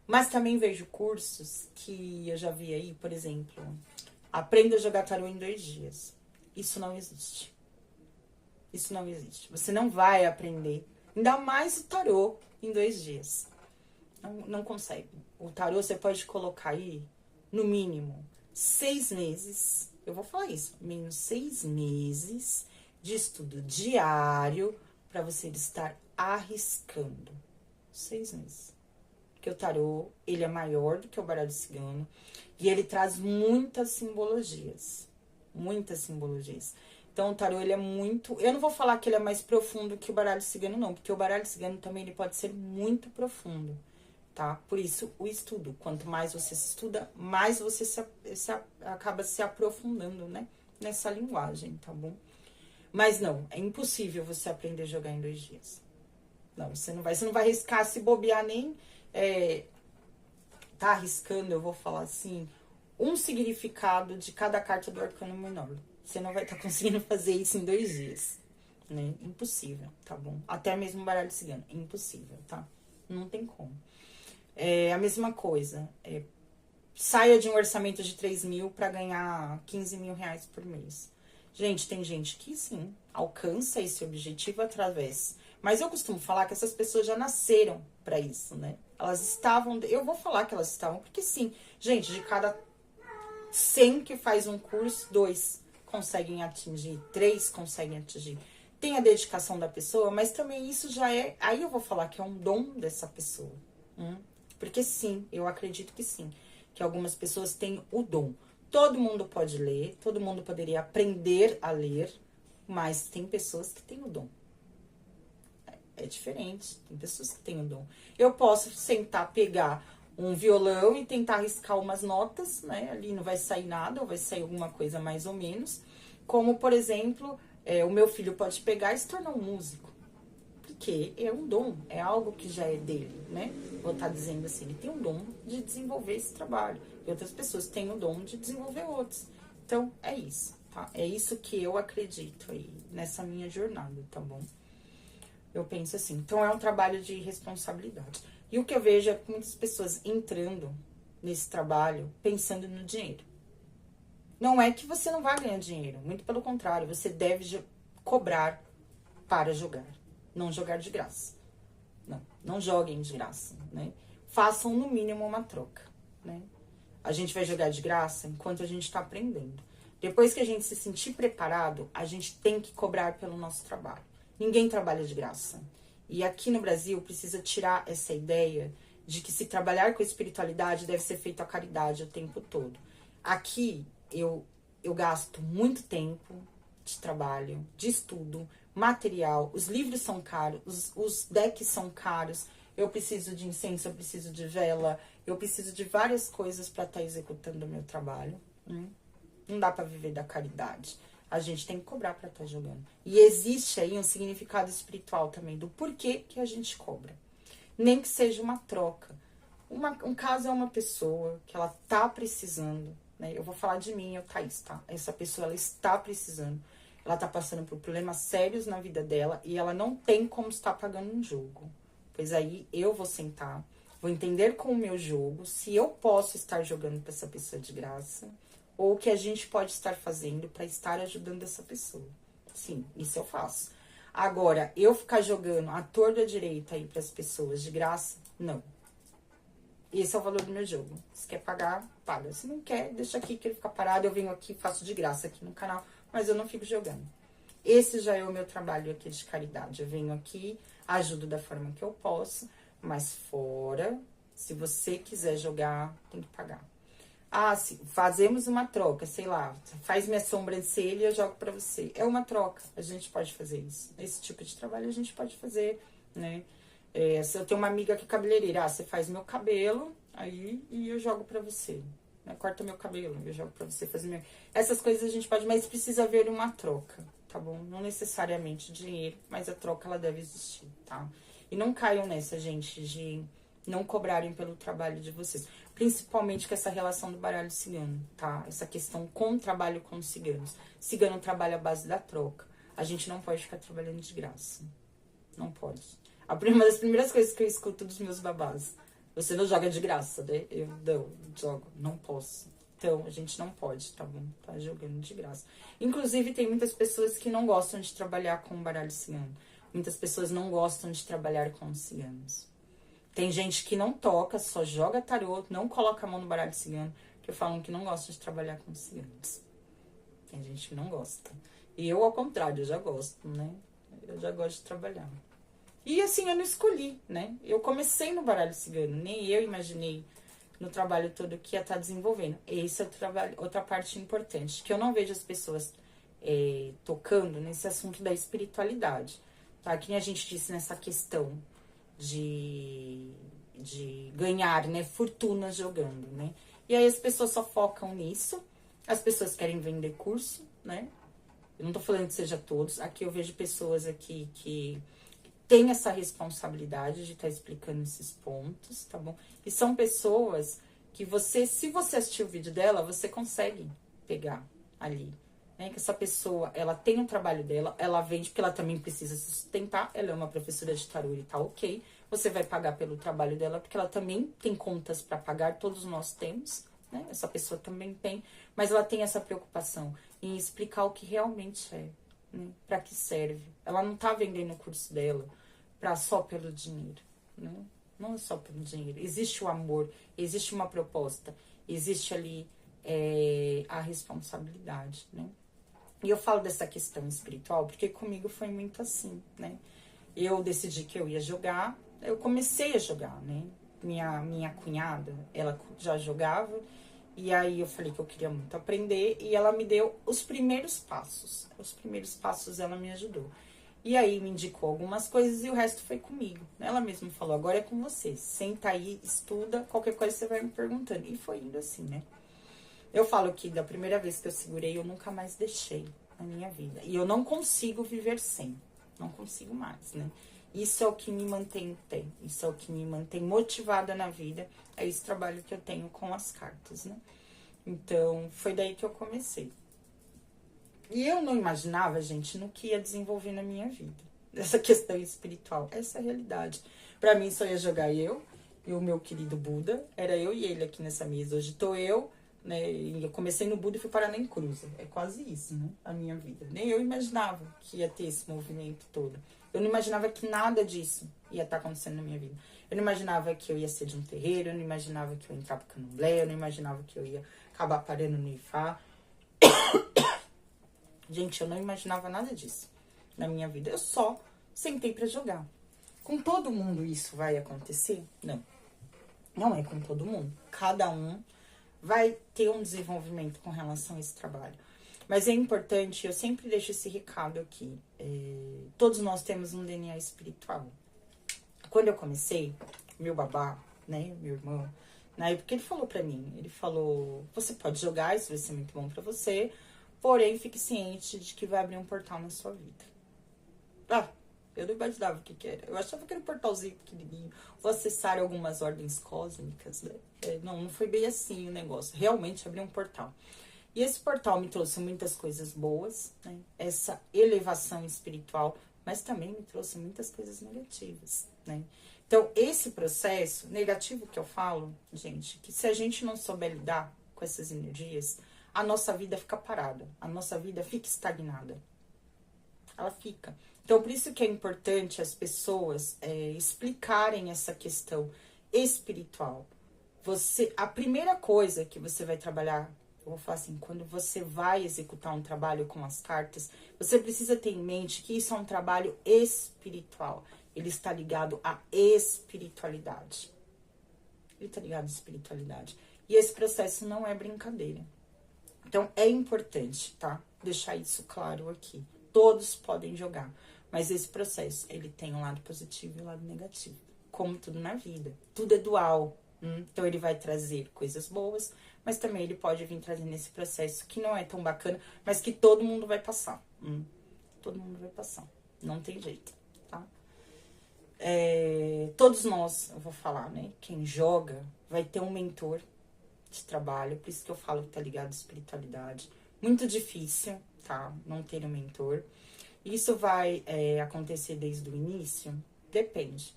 Mas também vejo cursos que eu já vi aí, por exemplo, aprenda a jogar tarô em 2 dias. Isso não existe. Isso não existe. Você não vai aprender, ainda mais o tarô, em 2 dias. Não consegue. O tarô você pode colocar aí, no mínimo, 6 meses. Eu vou falar isso. Menos 6 meses de estudo diário para você estar arriscando. 6 meses. Porque o tarô, ele é maior do que o baralho cigano. E ele traz muitas simbologias. Muitas simbologias. Então, o tarô, ele é muito... Eu não vou falar que ele é mais profundo que o baralho cigano, não. Porque o baralho cigano também, ele pode ser muito profundo. tá? Por isso, o estudo. Quanto mais você se estuda, mais você acaba se aprofundando, né? Nessa linguagem, tá bom? Mas não, é impossível você aprender a jogar em 2 dias. Não, você não vai arriscar se bobear nem... tá arriscando, eu vou falar assim, um significado de cada carta do arcano menor. Você não vai estar conseguindo fazer isso em 2 dias, né? Impossível, tá bom? Até mesmo baralho cigano, impossível, tá? Não tem como. A mesma coisa, saia de um orçamento de 3 mil para ganhar 15 mil reais por mês. Gente, tem gente que sim, alcança esse objetivo através. Mas eu costumo falar que essas pessoas já nasceram para isso, né? Elas estavam, eu vou falar que elas estavam, porque sim, gente, de cada 100 que faz um curso, 2 conseguem atingir, 3 conseguem atingir. Tem a dedicação da pessoa, mas também isso já é, aí eu vou falar que é um dom dessa pessoa. Porque sim, eu acredito que sim, que algumas pessoas têm o dom. Todo mundo pode ler, todo mundo poderia aprender a ler, mas tem pessoas que têm o dom. É diferente, tem pessoas que têm o dom. Eu posso sentar, pegar um violão e tentar arriscar umas notas, né? Ali não vai sair nada, ou vai sair alguma coisa mais ou menos. Como, por exemplo, o meu filho pode pegar e se tornar um músico. Porque é um dom, é algo que já é dele, né? Vou estar dizendo assim, ele tem um dom de desenvolver esse trabalho. E outras pessoas têm o dom de desenvolver outros. Então, é isso, tá? É isso que eu acredito aí, nessa minha jornada, tá bom? Eu penso assim, então é um trabalho de responsabilidade. E o que eu vejo é muitas pessoas entrando nesse trabalho pensando no dinheiro. Não é que você não vai ganhar dinheiro, muito pelo contrário, você deve cobrar para jogar. Não jogar de graça. Não joguem de graça, né? Façam no mínimo uma troca, né? A gente vai jogar de graça enquanto a gente está aprendendo. Depois que a gente se sentir preparado, a gente tem que cobrar pelo nosso trabalho. Ninguém trabalha de graça. E aqui no Brasil precisa tirar essa ideia de que se trabalhar com espiritualidade deve ser feito a caridade o tempo todo. Aqui eu gasto muito tempo de trabalho, de estudo, material, os livros são caros, os decks são caros, eu preciso de incenso, eu preciso de vela, eu preciso de várias coisas para estar executando o meu trabalho. Não dá para viver da caridade. A gente tem que cobrar para estar jogando. E existe aí um significado espiritual também do porquê que a gente cobra. Nem que seja uma troca. Um caso é uma pessoa que ela tá precisando, né? Eu vou falar de mim, eu, Thaís, tá? Essa pessoa, ela está precisando. Ela tá passando por problemas sérios na vida dela e ela não tem como estar pagando um jogo. Pois aí eu vou sentar, vou entender com o meu jogo se eu posso estar jogando para essa pessoa de graça ou o que a gente pode estar fazendo para estar ajudando essa pessoa. Sim, isso eu faço. Agora, eu ficar jogando à torta direita aí para as pessoas de graça, não. Esse é o valor do meu jogo. Se quer pagar, paga. Se não quer, deixa aqui que ele fica parado. Eu venho aqui, faço de graça aqui no canal, mas eu não fico jogando. Esse já é o meu trabalho aqui de caridade. Eu venho aqui, ajudo da forma que eu posso, mas fora, se você quiser jogar, tem que pagar. Ah, se fazemos uma troca, sei lá, faz minha sobrancelha e eu jogo pra você. É uma troca, a gente pode fazer isso. Esse tipo de trabalho a gente pode fazer, né? Se eu tenho uma amiga que é cabeleireira, você faz meu cabelo, aí e eu jogo pra você. Né? Corta meu cabelo, eu jogo pra você fazer meu... Essas coisas a gente pode, mas precisa haver uma troca, tá bom? Não necessariamente dinheiro, mas a troca ela deve existir, tá? E não caiam nessa, gente, de não cobrarem pelo trabalho de vocês. Principalmente com essa relação do baralho cigano, tá? Essa questão com o trabalho com os ciganos. Cigano trabalha à base da troca. A gente não pode ficar trabalhando de graça. Não pode. Uma das primeiras coisas que eu escuto dos meus babás. Você não joga de graça, né? Eu não jogo, não posso. Então, a gente não pode, tá bom? Tá jogando de graça. Inclusive, tem muitas pessoas que não gostam de trabalhar com o baralho cigano. Muitas pessoas não gostam de trabalhar com os ciganos. Tem gente que não toca, só joga tarô, não coloca a mão no baralho cigano, que falam que não gostam de trabalhar com ciganos. Tem gente que não gosta. E eu, ao contrário, eu já gosto, né? Eu já gosto de trabalhar. E assim, eu não escolhi, né? Eu comecei no baralho cigano, nem eu imaginei no trabalho todo que ia estar desenvolvendo. Esse é o trabalho, outra parte importante, que eu não vejo as pessoas tocando nesse assunto da espiritualidade. Tá? Que nem a gente disse nessa questão de de ganhar, né, fortuna jogando, né? E aí as pessoas só focam nisso, as pessoas querem vender curso, né? Eu não tô falando que seja todos, aqui eu vejo pessoas aqui que têm essa responsabilidade de estar explicando esses pontos, tá bom? E são pessoas que você, se você assistir o vídeo dela, você consegue pegar ali, né? Que essa pessoa, ela tem o trabalho dela, ela vende porque ela também precisa se sustentar, ela é uma professora de tarô e tá ok. Você vai pagar pelo trabalho dela porque ela também tem contas para pagar, todos nós temos, né? Essa pessoa também tem, mas ela tem essa preocupação em explicar o que realmente é, né? Para que serve. Ela não tá vendendo o curso dela só pelo dinheiro, né? Não é só pelo dinheiro. Existe o amor, existe uma proposta, existe ali a responsabilidade, né? E eu falo dessa questão espiritual porque comigo foi muito assim, né? Eu decidi que eu ia jogar, eu comecei a jogar, né? Minha cunhada, ela já jogava, e aí eu falei que eu queria muito aprender, e ela me deu os primeiros passos. Os primeiros passos ela me ajudou. E aí me indicou algumas coisas e o resto foi comigo. Ela mesma falou, agora é com você. Senta aí, estuda, qualquer coisa você vai me perguntando. E foi indo assim, né? Eu falo que da primeira vez que eu segurei, eu nunca mais deixei na minha vida. E eu não consigo viver sem. Não consigo mais, né? Isso é o que me mantém em pé. Isso é o que me mantém motivada na vida. É esse trabalho que eu tenho com as cartas, né? Então, foi daí que eu comecei. E eu não imaginava, gente, no que ia desenvolver na minha vida. Essa questão espiritual. Essa é a realidade. Pra mim, só ia jogar eu e o meu querido Buda. Era eu e ele aqui nessa mesa. Hoje tô eu, né? E eu comecei no Buda e fui parar na Encruza. É quase isso, né? A minha vida. Nem eu imaginava que ia ter esse movimento todo. Eu não imaginava que nada disso ia estar acontecendo na minha vida. Eu não imaginava que eu ia ser de um terreiro. Eu não imaginava que eu ia entrar pro candomblé. Eu não imaginava que eu ia acabar parando no Ifá. Gente, eu não imaginava nada disso na minha vida. Eu só sentei pra jogar. Com todo mundo isso vai acontecer? Não. Não é com todo mundo. Cada um vai ter um desenvolvimento com relação a esse trabalho. Mas é importante, eu sempre deixo esse recado aqui. Todos nós temos um DNA espiritual. Quando eu comecei, meu babá, né, meu irmão, na época ele falou pra mim, ele falou, você pode jogar, isso vai ser muito bom pra você, porém, fique ciente de que vai abrir um portal na sua vida. Ah, eu não imaginava o que era. Eu achava que era um portalzinho pequenininho. Vou acessar algumas ordens cósmicas, né? Não foi bem assim o negócio. Realmente abriu um portal. E esse portal me trouxe muitas coisas boas, né? Essa elevação espiritual, mas também me trouxe muitas coisas negativas, né? Então, esse processo negativo que eu falo, gente, que se a gente não souber lidar com essas energias, a nossa vida fica parada, a nossa vida fica estagnada. Ela fica. Então, por isso que é importante as pessoas explicarem essa questão espiritual. A primeira coisa que você vai trabalhar, eu vou falar assim, quando você vai executar um trabalho com as cartas, você precisa ter em mente que isso é um trabalho espiritual. Ele está ligado à espiritualidade. Ele está ligado à espiritualidade. E esse processo não é brincadeira. Então, é importante, tá? Deixar isso claro aqui. Todos podem jogar. Mas esse processo, ele tem um lado positivo e um lado negativo. Como tudo na vida. Tudo é dual. Então, ele vai trazer coisas boas, mas também ele pode vir trazendo esse processo que não é tão bacana, mas que todo mundo vai passar. Todo mundo vai passar. Não tem jeito, tá? Todos nós, eu vou falar, né? Quem joga vai ter um mentor de trabalho, por isso que eu falo que tá ligado à espiritualidade. Muito difícil, tá? Não ter um mentor. Isso vai acontecer desde o início? Depende.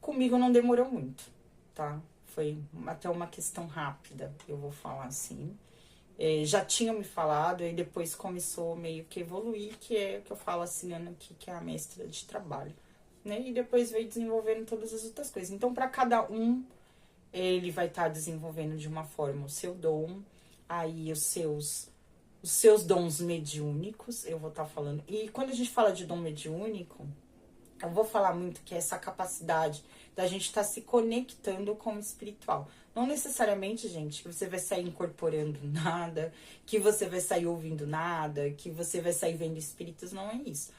Comigo não demorou muito, tá? Foi até uma questão rápida, eu vou falar assim. Já tinham me falado e depois começou meio que evoluir, que é o que eu falo assim, Ana, que é a mestra de trabalho, né? E depois veio desenvolvendo todas as outras coisas. Então, para cada um, ele vai estar desenvolvendo de uma forma o seu dom, aí os seus dons mediúnicos, eu vou estar falando. E quando a gente fala de dom mediúnico, eu vou falar muito que é essa capacidade da gente estar se conectando com o espiritual. Não necessariamente, gente, que você vai sair incorporando nada, que você vai sair ouvindo nada, que você vai sair vendo espíritos, não é isso.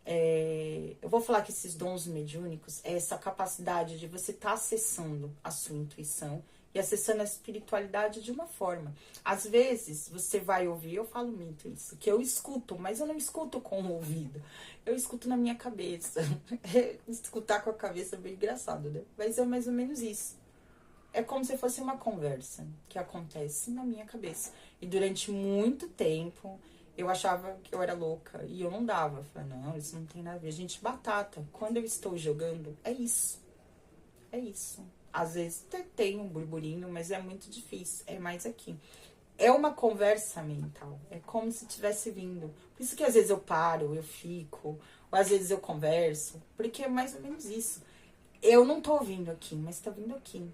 eu vou falar que esses dons mediúnicos é essa capacidade de você estar acessando a sua intuição e acessando a espiritualidade de uma forma. Às vezes, você vai ouvir, eu falo muito isso, que eu escuto, mas eu não escuto com o ouvido, eu escuto na minha cabeça. Escutar com a cabeça é bem engraçado, né? Mas é mais ou menos isso. É como se fosse uma conversa que acontece na minha cabeça. E durante muito tempo, eu achava que eu era louca e eu não dava. Eu falei, não, isso não tem nada a ver. Gente, batata, quando eu estou jogando, é isso. É isso. Às vezes até tem um burburinho, mas é muito difícil. É mais aqui. É uma conversa mental. É como se tivesse vindo. Por isso que às vezes eu paro, eu fico. Ou às vezes eu converso. Porque é mais ou menos isso. Eu não tô ouvindo aqui, mas tá vindo aqui.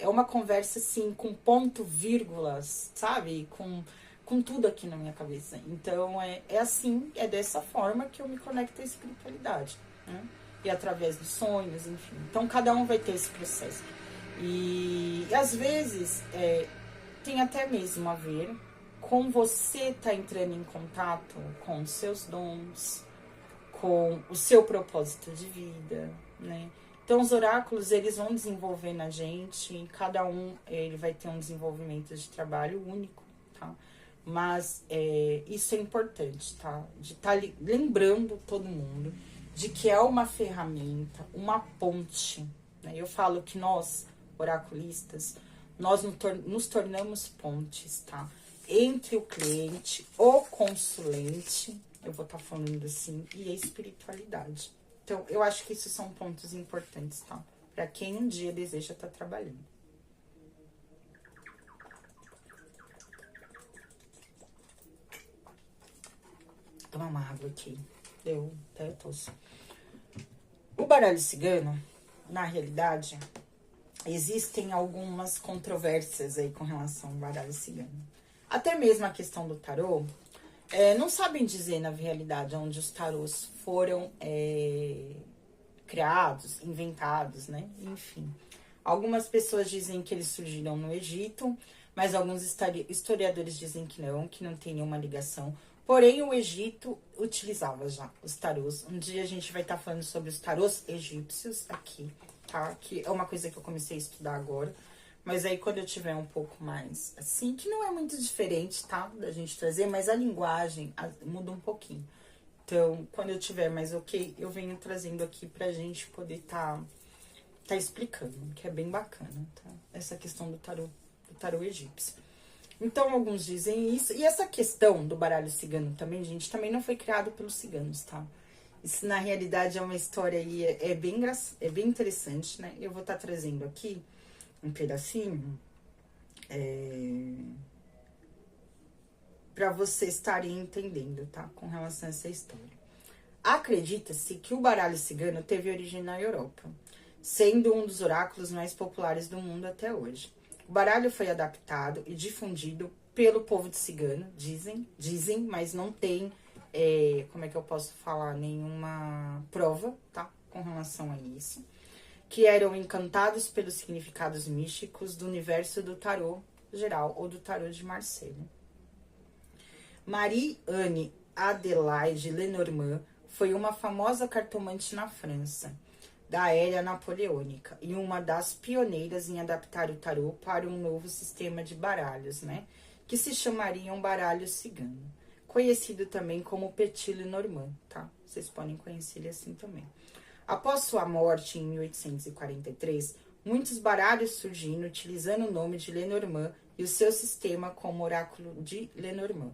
É uma conversa, assim, com ponto, vírgulas, sabe? Com tudo aqui na minha cabeça. Então, é assim, é dessa forma que eu me conecto à espiritualidade, né? E através dos sonhos, enfim. Então, cada um vai ter esse processo. E às vezes, tem até mesmo a ver com você tá entrando em contato com os seus dons, com o seu propósito de vida, né? Então, os oráculos, eles vão desenvolver na gente, e cada um, ele vai ter um desenvolvimento de trabalho único, tá? Mas isso é importante, tá? De estar lembrando todo mundo de que é uma ferramenta, uma ponte, né? Eu falo que nós, oraculistas, nós nos tornamos pontes, tá? Entre o cliente, o consulente, eu vou estar falando assim, e a espiritualidade. Então, eu acho que esses são pontos importantes, tá? Para quem um dia deseja estar trabalhando. Vou tomar uma água aqui. Deu até tosse. O baralho cigano, na realidade, existem algumas controvérsias aí com relação ao baralho cigano. Até mesmo a questão do tarô, não sabem dizer na realidade onde os tarôs foram criados, inventados, né? Enfim. Algumas pessoas dizem que eles surgiram no Egito, mas alguns historiadores dizem que não tem nenhuma ligação. Porém, o Egito utilizava já os tarôs. Um dia a gente vai estar falando sobre os tarôs egípcios aqui, tá? Que é uma coisa que eu comecei a estudar agora. Mas aí quando eu tiver um pouco mais assim, que não é muito diferente, tá? Da gente trazer, mas a linguagem muda um pouquinho. Então, quando eu tiver mais ok, eu venho trazendo aqui pra gente poder tá explicando, que é bem bacana, tá? Essa questão do tarô egípcio. Então, alguns dizem isso. E essa questão do baralho cigano também, gente, também não foi criado pelos ciganos, tá? Isso, na realidade, é uma história aí, é bem interessante, né? Eu vou estar trazendo aqui um pedacinho para vocês estarem entendendo, tá? Com relação a essa história. Acredita-se que o baralho cigano teve origem na Europa, sendo um dos oráculos mais populares do mundo até hoje. O baralho foi adaptado e difundido pelo povo de cigano, dizem, mas não tem, como é que eu posso falar, nenhuma prova, tá? Com relação a isso. Que eram encantados pelos significados místicos do universo do tarô geral, ou do tarô de Marselha. Marie-Anne Adelaide Lenormand foi uma famosa cartomante na França, da era napoleônica, e uma das pioneiras em adaptar o tarô para um novo sistema de baralhos, né? Que se chamariam baralho cigano, conhecido também como Petit Lenormand, tá? Vocês podem conhecer ele assim também. Após sua morte em 1843, muitos baralhos surgiram utilizando o nome de Lenormand e o seu sistema como oráculo de Lenormand.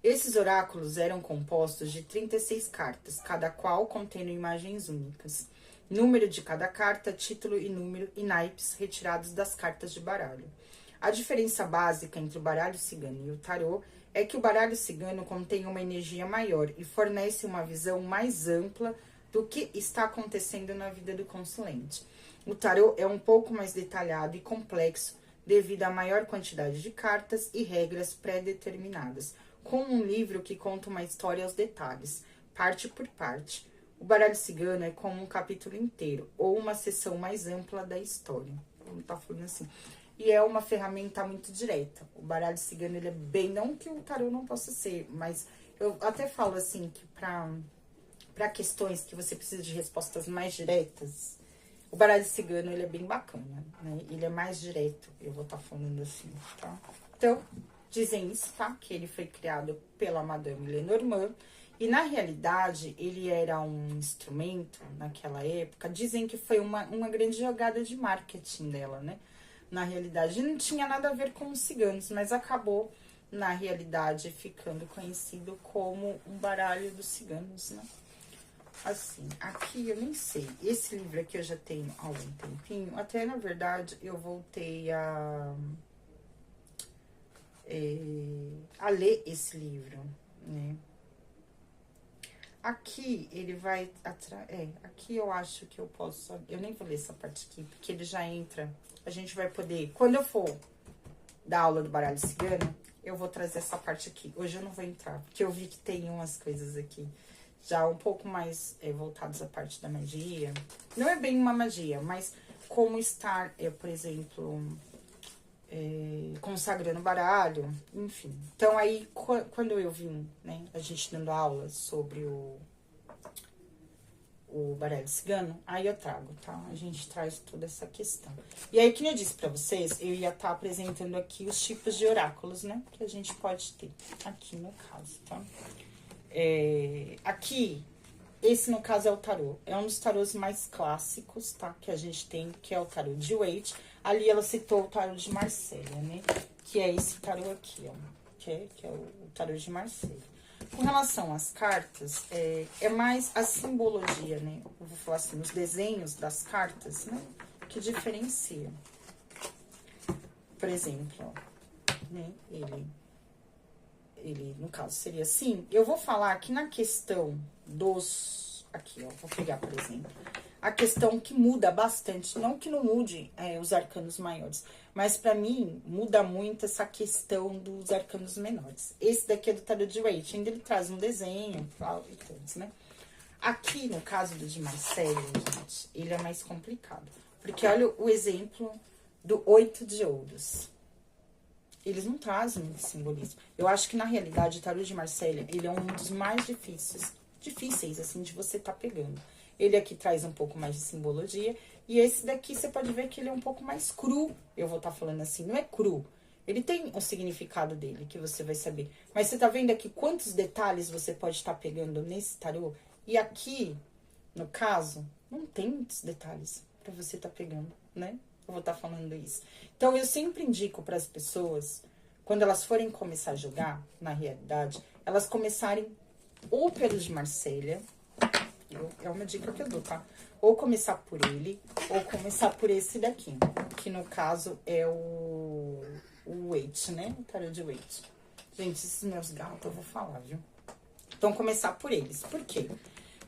Esses oráculos eram compostos de 36 cartas, cada qual contendo imagens únicas. Número de cada carta, título e número e naipes retirados das cartas de baralho. A diferença básica entre o baralho cigano e o tarô é que o baralho cigano contém uma energia maior e fornece uma visão mais ampla do que está acontecendo na vida do consulente. O tarô é um pouco mais detalhado e complexo devido à maior quantidade de cartas e regras pré-determinadas, com um livro que conta uma história aos detalhes, parte por parte. O baralho cigano é como um capítulo inteiro, ou uma seção mais ampla da história. Vamos estar falando assim. E é uma ferramenta muito direta. O baralho cigano, ele é bem... Não que o tarô não possa ser, mas eu até falo assim, que para para questões que você precisa de respostas mais diretas, o baralho cigano, ele é bem bacana, né? Ele é mais direto, eu vou estar falando assim, tá? Então, dizem isso, tá? Que ele foi criado pela Madame Lenormand. E, na realidade, ele era um instrumento, naquela época, dizem que foi uma grande jogada de marketing dela, né? Na realidade, não tinha nada a ver com os ciganos, mas acabou, na realidade, ficando conhecido como um baralho dos ciganos, né? Assim, aqui eu nem sei, esse livro aqui eu já tenho há algum tempinho, até, na verdade, eu voltei a ler esse livro, né? Aqui ele vai atrás. Aqui eu acho que eu posso. Eu nem vou ler essa parte aqui, porque ele já entra. A gente vai poder. Quando eu for dar aula do baralho cigano, eu vou trazer essa parte aqui. Hoje eu não vou entrar, porque eu vi que tem umas coisas aqui já um pouco mais voltadas à parte da magia. Não é bem uma magia, mas como estar, por exemplo, consagrando baralho, enfim. Então, aí, quando eu vim, né, a gente dando aula sobre o baralho cigano, aí eu trago, tá? A gente traz toda essa questão. E aí, como eu disse pra vocês, eu ia estar apresentando aqui os tipos de oráculos, né, que a gente pode ter aqui no caso, tá? Aqui, esse no caso é o tarô. É um dos tarôs mais clássicos, tá? Que a gente tem, que é o tarô de Waite. Ali ela citou o tarô de Marselha, né? Que é esse tarô aqui, ó. Que é o tarô de Marselha. Com relação às cartas, é mais a simbologia, né? Eu vou falar assim, os desenhos das cartas, né? Que diferenciam. Por exemplo, ó, né? Ele, no caso, seria assim. Eu vou falar que na questão dos... Aqui, ó, vou pegar, por exemplo. A questão que muda bastante, não que não mude os arcanos maiores, mas pra mim muda muito essa questão dos arcanos menores. Esse daqui é do tarô de Waite, ainda ele traz um desenho e tudo, né? Aqui, no caso do de Marselha, gente, ele é mais complicado. Porque olha o exemplo do 8 de ouros. Eles não trazem muito simbolismo. Eu acho que, na realidade, o tarô de Marselha, ele é um dos mais difíceis, assim, de você tá pegando. Ele aqui traz um pouco mais de simbologia. E esse daqui, você pode ver que ele é um pouco mais cru. Eu vou estar falando assim, não é cru. Ele tem o significado dele, que você vai saber. Mas você tá vendo aqui quantos detalhes você pode estar pegando nesse tarô? E aqui, no caso, não tem muitos detalhes pra você tá pegando, né? Eu vou estar falando isso. Então, eu sempre indico para as pessoas, quando elas forem começar a jogar, na realidade, elas começarem ou pelo de Marselha, é uma dica que eu dou, tá? Ou começar por ele, ou começar por esse daqui, que no caso é o Waite, né? O tarô de Waite. Gente, esses meus gatos eu vou falar, viu? Então, começar por eles. Por quê?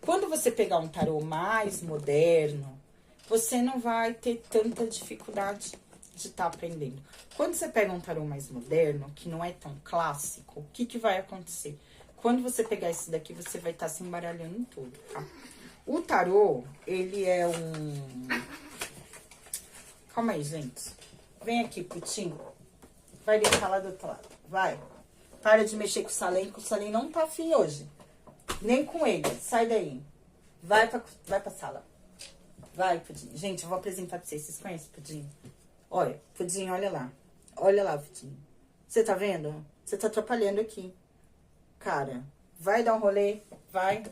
Quando você pegar um tarô mais moderno, você não vai ter tanta dificuldade de estar aprendendo. Quando você pega um tarô mais moderno, que não é tão clássico, o que vai acontecer? Quando você pegar esse daqui, você vai estar se embaralhando todo, tá? O tarô, ele é um... Calma aí, gente. Vem aqui, Putinho. Vai deitar lá do outro lado. Vai. Para de mexer com o Salem, que o Salem não tá afim hoje. Nem com ele. Sai daí. Vai pra sala. Vai, Pudim. Gente, eu vou apresentar pra vocês. Vocês conhecem o Pudim? Olha, Pudim, olha lá. Olha lá, Pudim. Você tá vendo? Você tá atrapalhando aqui. Cara, vai dar um rolê. Vai.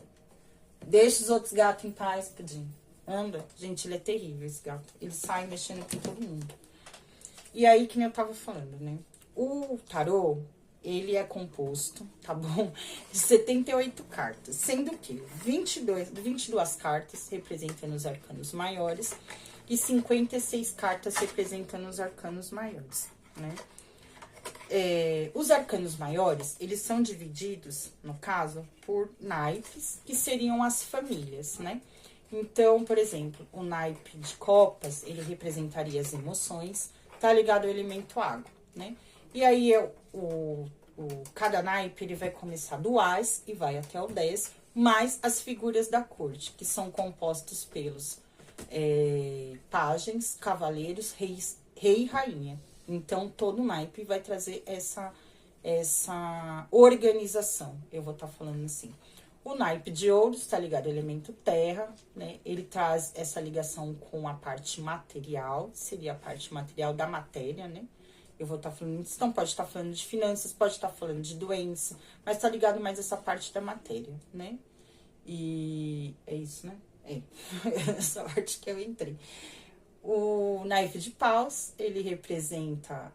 Deixa os outros gatos em paz, Pudim. Anda. Gente, ele é terrível, esse gato. Ele sai mexendo com todo mundo. E aí, que nem eu tava falando, né? O tarô, ele é composto, tá bom? De 78 cartas, sendo que 22 cartas representando os arcanos maiores e 56 cartas representando os arcanos maiores, né? Os arcanos maiores, eles são divididos, no caso, por naipes, que seriam as famílias, né? Então, por exemplo, o naipe de copas, ele representaria as emoções, tá ligado ao elemento água, né? E aí, cada naipe, ele vai começar do Ás e vai até o 10, mais as figuras da corte, que são compostos pelos pajens, cavaleiros, reis, rei e rainha. Então, todo naipe vai trazer essa organização, eu vou estar falando assim. O naipe de ouros está ligado ao elemento terra, né? Ele traz essa ligação com a parte material, seria a parte material da matéria, né? Eu vou estar falando disso, então pode estar falando de finanças, pode estar falando de doença, mas tá ligado mais a essa parte da matéria, né? E é isso, né? É, essa parte que eu entrei. O naipe de paus, ele representa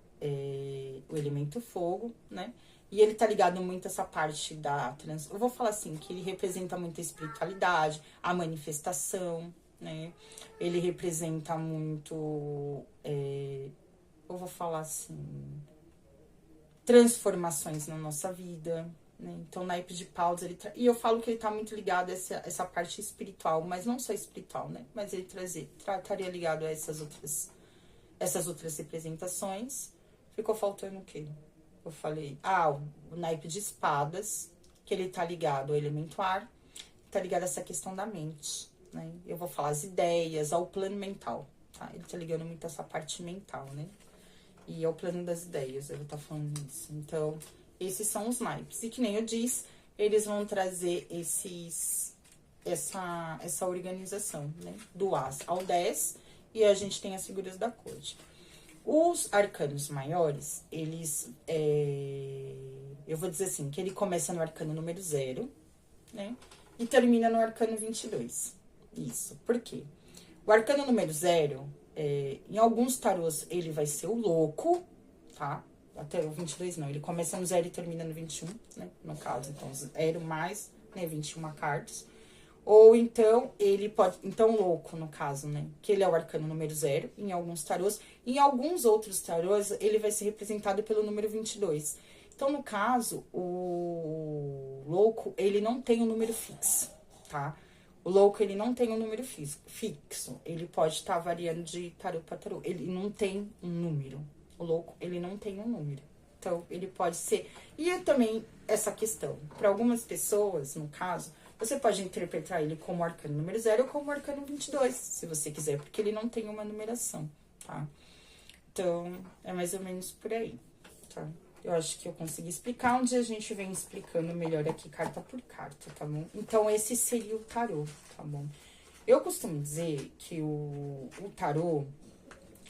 o elemento fogo, né? E ele tá ligado muito a essa parte da eu vou falar assim, que ele representa muito a espiritualidade, a manifestação, né? Ele representa muito, eu vou falar assim, transformações na nossa vida, né? Então, o naipe de paus, e eu falo que ele tá muito ligado a essa parte espiritual, mas não só espiritual, né? Mas ele estaria ligado a essas outras representações. Ficou faltando o quê? Eu falei, o naipe de espadas, que ele tá ligado ao elemento ar, tá ligado a essa questão da mente, né? Eu vou falar as ideias, ao plano mental, tá? Ele tá ligando muito a essa parte mental, né? E ao plano das ideias, eu vou estar falando isso. Então, esses são os naipes. E que nem eu disse, eles vão trazer essa organização, né? Do As ao 10, e a gente tem as figuras da corte. Os arcanos maiores, eles, eu vou dizer assim, que ele começa no arcano número 0, né? E termina no arcano 22. Isso, por quê? O arcano número 0, em alguns tarôs, ele vai ser o louco, tá? Até o 22 não, ele começa no 0 e termina no 21, né? No caso, então, 0 mais, né, 21 cartas. Ou então, ele pode... Então, louco, no caso, né? Que ele é o arcano número 0, em alguns tarôs. Em alguns outros tarôs, ele vai ser representado pelo número 22. Então, no caso, o louco, ele não tem um número fixo, tá? O louco, ele não tem um número fixo. Ele pode estar variando de tarô para tarô. Ele não tem um número. O louco, ele não tem um número. Então, ele pode ser... E também, essa questão, para algumas pessoas, no caso... Você pode interpretar ele como arcano número 0 ou como arcano 22, se você quiser, porque ele não tem uma numeração, tá? Então, é mais ou menos por aí, tá? Eu acho que eu consegui explicar, onde a gente vem explicando melhor aqui, carta por carta, tá bom? Então, esse seria o tarô, tá bom? Eu costumo dizer que o tarô,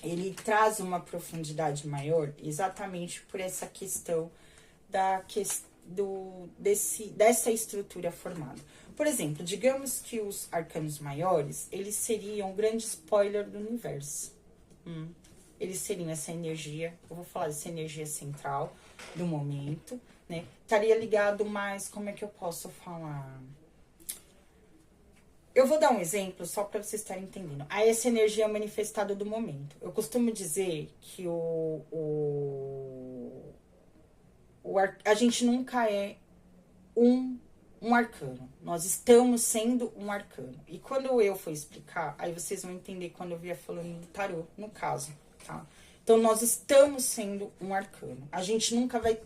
ele traz uma profundidade maior exatamente por essa questão dessa estrutura formada. Por exemplo, digamos que os arcanos maiores, eles seriam um grande spoiler do universo. Eles seriam essa energia, eu vou falar dessa energia central do momento, né? Estaria ligado mais, como é que eu posso falar? Eu vou dar um exemplo só para vocês estarem entendendo. A essa energia manifestada do momento. Eu costumo dizer que a gente nunca é um arcano. Nós estamos sendo um arcano. E quando eu for explicar, aí vocês vão entender quando eu vier falando do tarô, no caso, tá? Então, nós estamos sendo um arcano. A gente nunca vai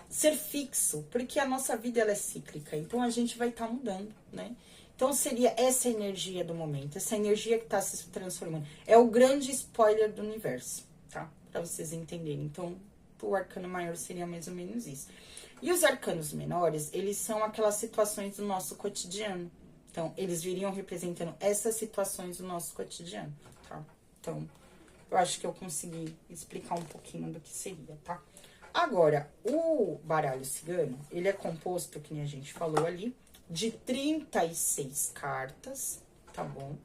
ser fixo, porque a nossa vida ela é cíclica. Então, a gente vai estar mudando, né? Então, seria essa energia do momento, essa energia que está se transformando. É o grande spoiler do universo, tá? Para vocês entenderem. Então, o arcano maior seria mais ou menos isso. E os arcanos menores, eles são aquelas situações do nosso cotidiano. Então, eles viriam representando essas situações do nosso cotidiano, tá? Então, eu acho que eu consegui explicar um pouquinho do que seria, tá? Agora, o baralho cigano, ele é composto, que nem a gente falou ali, de 36 cartas, tá bom?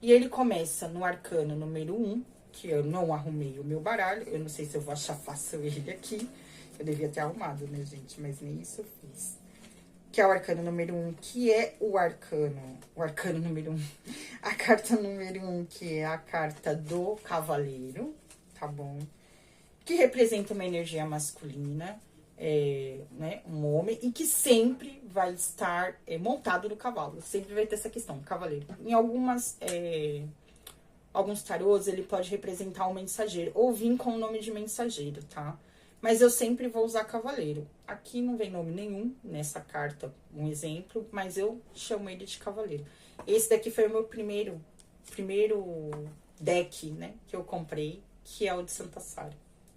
E ele começa no arcano número 1, que eu não arrumei o meu baralho, eu não sei se eu vou achar fácil ele aqui. Eu devia ter arrumado, né, gente? Mas nem isso eu fiz. Que é o arcano número 1, que é o arcano número 1. A carta número 1, que é a carta do cavaleiro, tá bom? Que representa uma energia masculina, né, um homem, e que sempre vai estar montado no cavalo. Sempre vai ter essa questão, cavaleiro. Em alguns tarôs, ele pode representar um mensageiro, ou vir com o nome de mensageiro, tá? Mas eu sempre vou usar cavaleiro. Aqui não vem nome nenhum nessa carta, um exemplo, mas eu chamo ele de cavaleiro. Esse daqui foi o meu primeiro deck, né, que eu comprei, que é o de Santa Sara,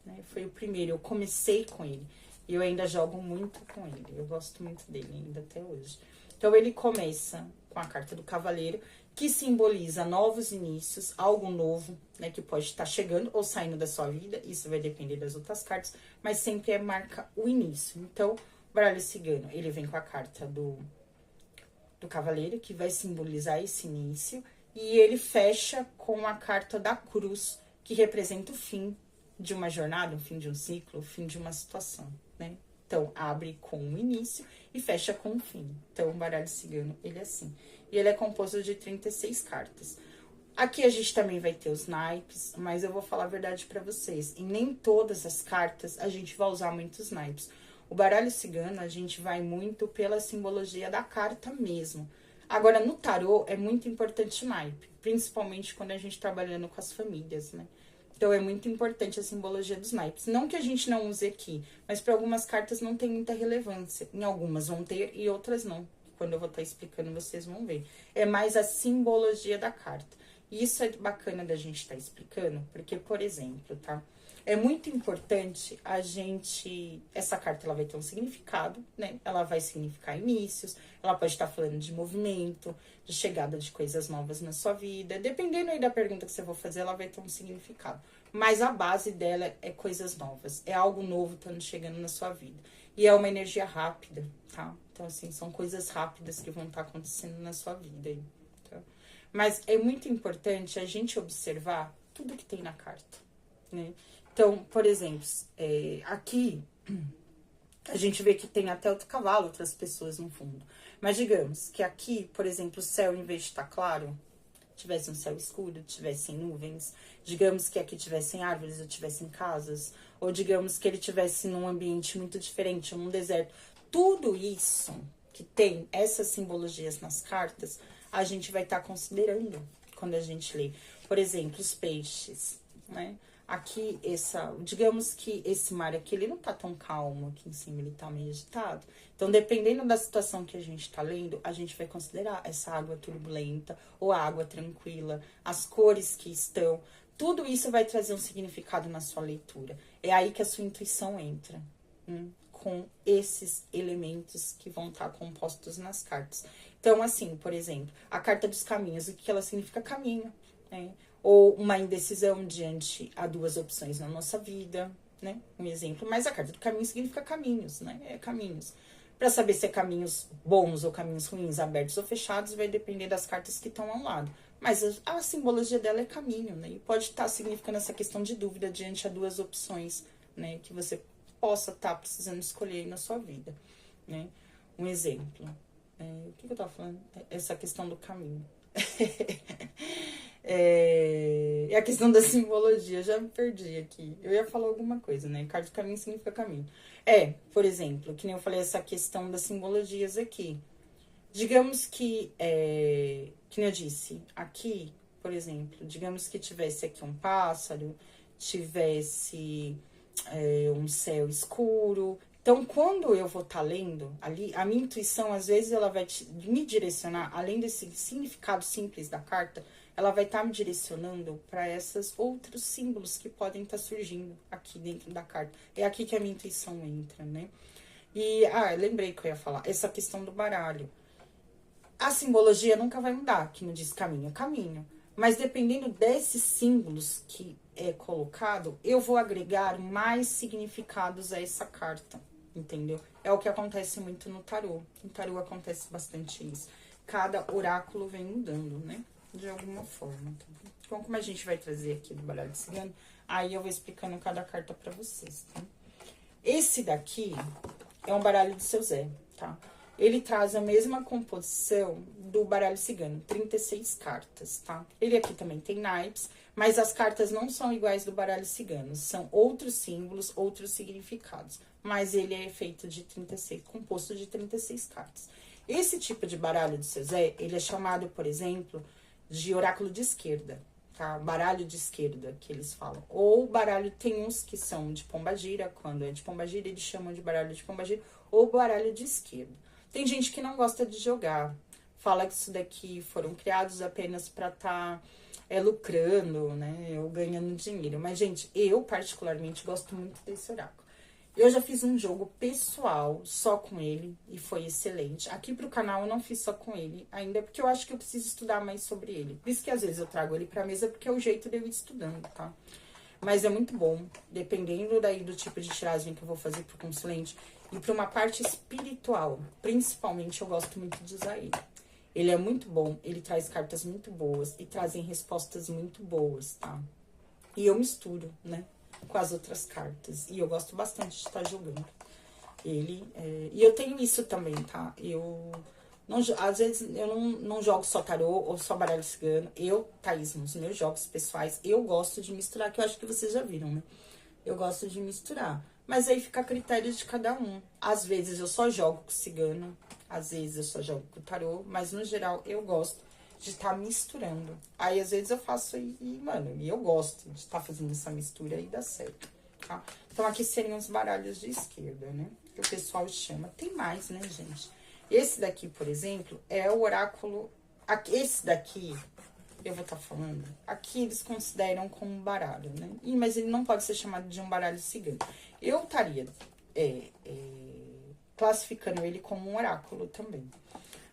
né? Foi o primeiro, eu comecei com ele. E eu ainda jogo muito com ele, eu gosto muito dele ainda até hoje. Então, ele começa com a carta do cavaleiro, que simboliza novos inícios, algo novo, né, que pode estar chegando ou saindo da sua vida, isso vai depender das outras cartas, mas sempre marca o início. Então, o baralho cigano, ele vem com a carta do cavaleiro, que vai simbolizar esse início, e ele fecha com a carta da cruz, que representa o fim de uma jornada, o fim de um ciclo, o fim de uma situação, né? Então, abre com o início e fecha com o fim. Então, o baralho cigano, ele é assim. E ele é composto de 36 cartas. Aqui a gente também vai ter os naipes, mas eu vou falar a verdade pra vocês. Em nem todas as cartas a gente vai usar muitos naipes. O baralho cigano, a gente vai muito pela simbologia da carta mesmo. Agora, no tarô, é muito importante o naipe, principalmente quando a gente tá trabalhando com as famílias, né? Então, é muito importante a simbologia dos naipes. Não que a gente não use aqui, mas para algumas cartas não tem muita relevância. Em algumas vão ter e outras não. Quando eu vou estar explicando, vocês vão ver. É mais a simbologia da carta. E isso é bacana da gente estar explicando, porque, por exemplo, tá? É muito importante a gente... Essa carta, ela vai ter um significado, né? Ela vai significar inícios, ela pode estar falando de movimento, de chegada de coisas novas na sua vida. Dependendo aí da pergunta que você for fazer, ela vai ter um significado. Mas a base dela é coisas novas, é algo novo estando chegando na sua vida. E é uma energia rápida, tá? Então, assim, são coisas rápidas que vão estar acontecendo na sua vida aí, tá? Mas é muito importante a gente observar tudo que tem na carta, né? Então, por exemplo, aqui a gente vê que tem até outro cavalo, outras pessoas no fundo. Mas digamos que aqui, por exemplo, o céu, em vez de estar claro, tivesse um céu escuro, tivessem nuvens. Digamos que aqui tivessem árvores ou tivessem casas. Ou digamos que ele tivesse num ambiente muito diferente, num deserto. Tudo isso que tem essas simbologias nas cartas, a gente vai estar considerando quando a gente lê. Por exemplo, os peixes, né? Aqui, digamos que esse mar aqui, ele não tá tão calmo aqui em cima, ele tá meio agitado. Então, dependendo da situação que a gente tá lendo, a gente vai considerar essa água turbulenta ou a água tranquila, as cores que estão. Tudo isso vai trazer um significado na sua leitura. É aí que a sua intuição entra, com esses elementos que vão estar compostos nas cartas. Então, assim, por exemplo, a carta dos caminhos, o que ela significa? Caminho, né? Ou uma indecisão diante a duas opções na nossa vida, né? Um exemplo. Mas a carta do caminho significa caminhos, né? É caminhos. Para saber se é caminhos bons ou caminhos ruins, abertos ou fechados, vai depender das cartas que estão ao lado. Mas a simbologia dela é caminho, né? E pode estar significando essa questão de dúvida diante a duas opções, né? Que você possa estar precisando escolher na sua vida, né? Um exemplo. O que eu tava falando? Essa questão do caminho. É a questão da simbologia, já me perdi aqui. Eu ia falar alguma coisa, né? Carta do caminho significa caminho. Por exemplo, que nem eu falei, essa questão das simbologias aqui. Digamos que nem eu disse, aqui, por exemplo, digamos que tivesse aqui um pássaro, tivesse um céu escuro. Então, quando eu vou estar lendo ali, a minha intuição, às vezes, ela vai me direcionar, além desse significado simples da carta, ela vai estar me direcionando para esses outros símbolos que podem estar surgindo aqui dentro da carta. É aqui que a minha intuição entra, né? E, lembrei que eu ia falar, essa questão do baralho. A simbologia nunca vai mudar, que não diz caminho é caminho. Mas dependendo desses símbolos que é colocado, eu vou agregar mais significados a essa carta, entendeu? É o que acontece muito no tarô. No tarô acontece bastante isso. Cada oráculo vem mudando, né? De alguma forma. Então, como a gente vai trazer aqui do baralho cigano, aí eu vou explicando cada carta pra vocês, tá? Esse daqui é um baralho do seu Zé, tá? Ele traz a mesma composição do baralho cigano, 36 cartas, tá? Ele aqui também tem naipes, mas as cartas não são iguais do baralho cigano, são outros símbolos, outros significados. Mas ele é feito de 36, composto de 36 cartas. Esse tipo de baralho do seu Zé, ele é chamado, por exemplo, de oráculo de esquerda, tá? Baralho de esquerda, que eles falam. Ou baralho, tem uns que são de pombagira, quando é de pombagira, eles chamam de baralho de pombagira, ou baralho de esquerda. Tem gente que não gosta de jogar, fala que isso daqui foram criados apenas para estar lucrando, né, ou ganhando dinheiro. Mas, gente, eu particularmente gosto muito desse oráculo. Eu já fiz um jogo pessoal só com ele e foi excelente. Aqui pro canal eu não fiz só com ele ainda, porque eu acho que eu preciso estudar mais sobre ele. Por isso que às vezes eu trago ele pra mesa, porque é o jeito de eu ir estudando, tá? Mas é muito bom, dependendo daí do tipo de tiragem que eu vou fazer pro consulente. E pra uma parte espiritual, principalmente, eu gosto muito de usar ele. Ele é muito bom, ele traz cartas muito boas e trazem respostas muito boas, tá? E eu misturo, né, com as outras cartas. E eu gosto bastante de estar jogando ele. E eu tenho isso também, tá? Eu não, às vezes eu não jogo só tarô ou só baralho cigano. Eu, Thaís, nos meus jogos pessoais, eu gosto de misturar, que eu acho que vocês já viram, né? Eu gosto de misturar. Mas aí fica a critério de cada um. Às vezes eu só jogo com cigano, às vezes eu só jogo com tarô, mas no geral eu gosto de estar misturando. Aí às vezes eu faço mano, eu gosto de estar fazendo essa mistura e dá certo, tá? Então aqui seriam os baralhos de esquerda, né? Que o pessoal chama. Tem mais, né, gente? Esse daqui, por exemplo, é o oráculo. Esse daqui, eu vou estar falando, aqui eles consideram como um baralho, né? Mas ele não pode ser chamado de um baralho cigano. Eu estaria classificando ele como um oráculo também.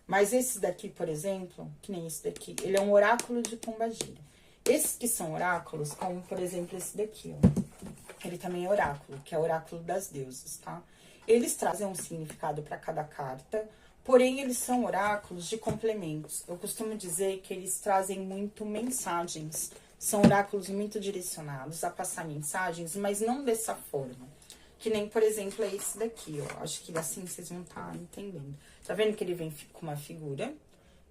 Mas esse daqui, por exemplo, que nem esse daqui, ele é um oráculo de pombagira. Esses que são oráculos, como por exemplo esse daqui, ó. Ele também é oráculo, que é o oráculo das deusas, tá? Eles trazem um significado para cada carta, porém eles são oráculos de complementos. Eu costumo dizer que eles trazem muito mensagens. São oráculos muito direcionados a passar mensagens, mas não dessa forma. Que nem, por exemplo, é esse daqui, ó. Acho que assim vocês vão estar entendendo. Tá vendo que ele vem com uma figura?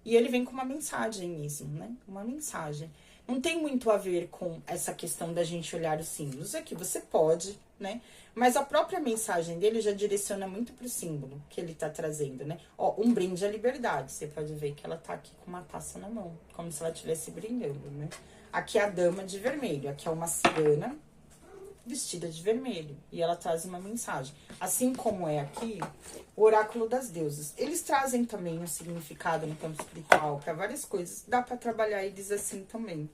E ele vem com uma mensagem mesmo, né? Uma mensagem. Não tem muito a ver com essa questão da gente olhar os símbolos. Aqui você pode, né? Mas a própria mensagem dele já direciona muito pro símbolo que ele tá trazendo, né? Ó, um brinde à liberdade. Você pode ver que ela tá aqui com uma taça na mão, como se ela estivesse brindando, né? Aqui é a dama de vermelho. Aqui é uma cigana vestida de vermelho, e ela traz uma mensagem. Assim como é aqui, o oráculo das deusas. Eles trazem também um significado no campo espiritual para várias coisas. Dá para trabalhar eles assim também.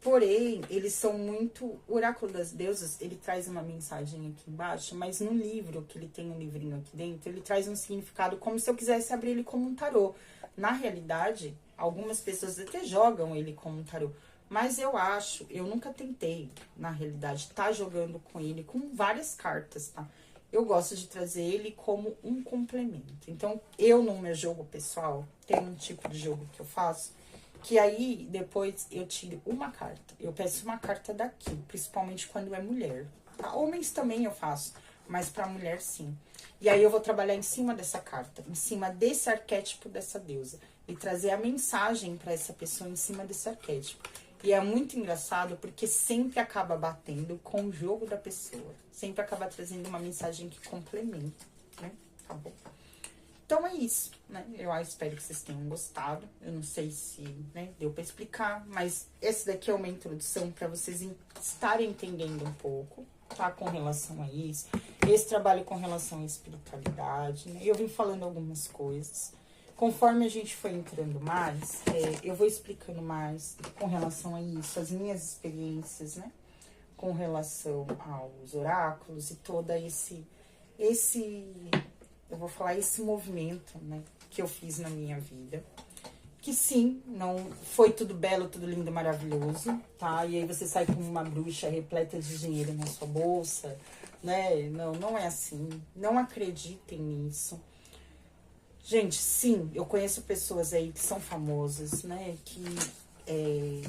Porém, eles são muito... O oráculo das deusas, ele traz uma mensagem aqui embaixo, mas no livro, que ele tem um livrinho aqui dentro, ele traz um significado como se eu quisesse abrir ele como um tarô. Na realidade, algumas pessoas até jogam ele como um tarô. Mas eu acho, eu nunca tentei, na realidade, tá jogando com ele com várias cartas, tá? Eu gosto de trazer ele como um complemento. Então, eu no meu jogo pessoal, tem um tipo de jogo que eu faço, que aí depois eu tiro uma carta. Eu peço uma carta daqui, principalmente quando é mulher. Tá? Homens também eu faço, mas pra mulher sim. E aí eu vou trabalhar em cima dessa carta, em cima desse arquétipo dessa deusa. E trazer a mensagem pra essa pessoa em cima desse arquétipo. E é muito engraçado porque sempre acaba batendo com o jogo da pessoa. Sempre acaba trazendo uma mensagem que complementa, né? Tá bom? Então é isso, né? Eu espero que vocês tenham gostado. Eu não sei se, né, deu pra explicar, mas esse daqui é uma introdução para vocês estarem entendendo um pouco, tá? Com relação a isso. Esse trabalho com relação à espiritualidade, né? Eu vim falando algumas coisas. Conforme a gente foi entrando mais, eu vou explicando mais com relação a isso, as minhas experiências, né? Com relação aos oráculos e toda eu vou falar, esse movimento, né? Que eu fiz na minha vida. Que sim, não foi tudo belo, tudo lindo, maravilhoso, tá? E aí você sai como uma bruxa repleta de dinheiro na sua bolsa, né? Não é assim. Não acreditem nisso. Gente, sim, eu conheço pessoas aí que são famosas, né? Que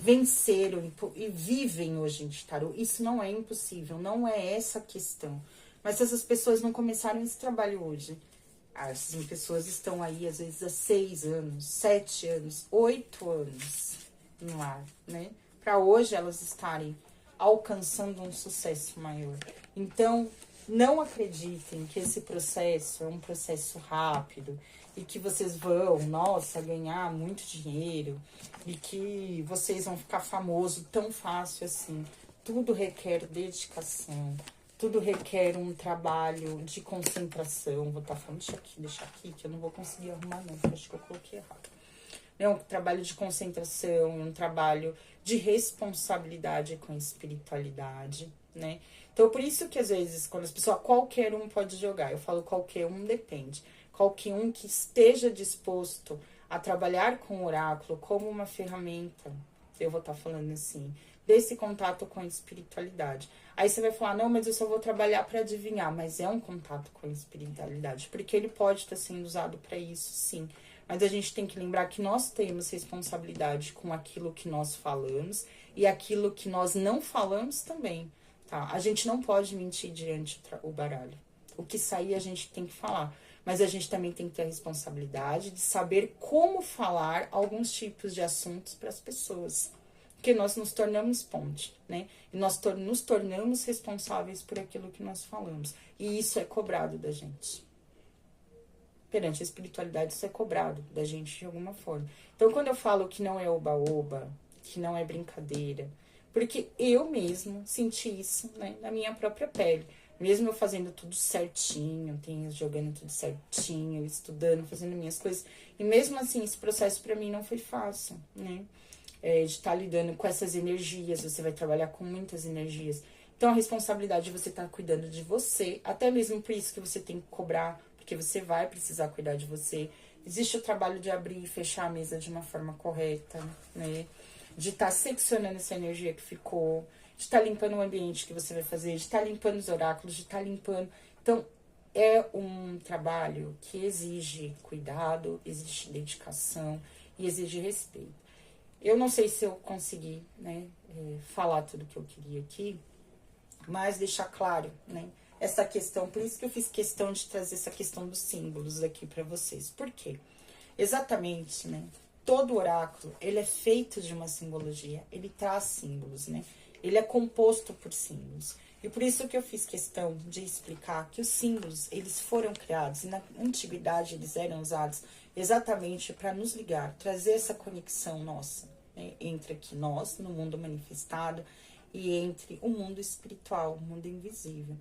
venceram e vivem hoje em tarô. Isso não é impossível, não é essa a questão. Mas essas pessoas não começaram esse trabalho hoje. Essas pessoas estão aí, às vezes, há 6 anos, 7 anos, 8 anos no ar, né? Para hoje elas estarem alcançando um sucesso maior. Então, não acreditem que esse processo é um processo rápido e que vocês vão, nossa, ganhar muito dinheiro e que vocês vão ficar famosos tão fácil assim. Tudo requer dedicação, tudo requer um trabalho de concentração. Vou estar falando deixa aqui, que eu não vou conseguir arrumar não, porque acho que eu coloquei errado. É um trabalho de concentração, um trabalho de responsabilidade com a espiritualidade, né? Então, por isso que às vezes, quando as pessoas, qualquer um pode jogar, eu falo qualquer um, depende. Qualquer um que esteja disposto a trabalhar com o oráculo como uma ferramenta, eu vou estar falando assim, desse contato com a espiritualidade. Aí você vai falar, não, mas eu só vou trabalhar para adivinhar, mas é um contato com a espiritualidade, porque ele pode estar sendo usado para isso, sim. Mas a gente tem que lembrar que nós temos responsabilidade com aquilo que nós falamos e aquilo que nós não falamos também, tá? A gente não pode mentir diante o baralho. O que sair a gente tem que falar. Mas a gente também tem que ter a responsabilidade de saber como falar alguns tipos de assuntos para as pessoas. Porque nós nos tornamos ponte, né? E nós nos tornamos responsáveis por aquilo que nós falamos. E isso é cobrado da gente. Perante a espiritualidade, isso é cobrado da gente de alguma forma. Então, quando eu falo que não é oba-oba, que não é brincadeira, porque eu mesmo senti isso, né, na minha própria pele. Mesmo eu fazendo tudo certinho, jogando tudo certinho, estudando, fazendo minhas coisas. E mesmo assim, esse processo para mim não foi fácil, né? De estar lidando com essas energias, você vai trabalhar com muitas energias. Então, a responsabilidade de você estar cuidando de você, até mesmo por isso que você tem que cobrar, porque você vai precisar cuidar de você. Existe o trabalho de abrir e fechar a mesa de uma forma correta, né? De estar seccionando essa energia que ficou, de estar limpando o ambiente que você vai fazer, de estar limpando os oráculos, de estar limpando. Então, é um trabalho que exige cuidado, exige dedicação e exige respeito. Eu não sei se eu consegui, né, falar tudo que eu queria aqui, mas deixar claro, né, essa questão. Por isso que eu fiz questão de trazer essa questão dos símbolos aqui para vocês. Por quê? Exatamente, né? Todo oráculo, ele é feito de uma simbologia, ele traz símbolos, né? Ele é composto por símbolos. E por isso que eu fiz questão de explicar que os símbolos, eles foram criados, e na antiguidade eles eram usados exatamente para nos ligar, trazer essa conexão nossa, né? Entre aqui nós, no mundo manifestado, e entre o mundo espiritual, o mundo invisível.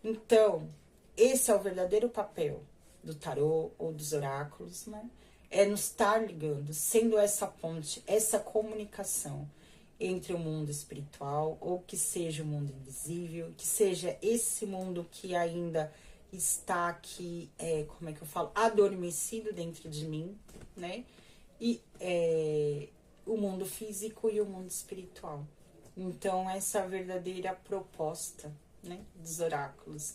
Então, esse é o verdadeiro papel do tarô ou dos oráculos, né? É nos estar ligando, sendo essa ponte, essa comunicação entre o mundo espiritual, ou que seja o mundo invisível, que seja esse mundo que ainda está aqui, como é que eu falo, adormecido dentro de mim, né? E o mundo físico e o mundo espiritual. Então, essa é a verdadeira proposta, né, dos oráculos.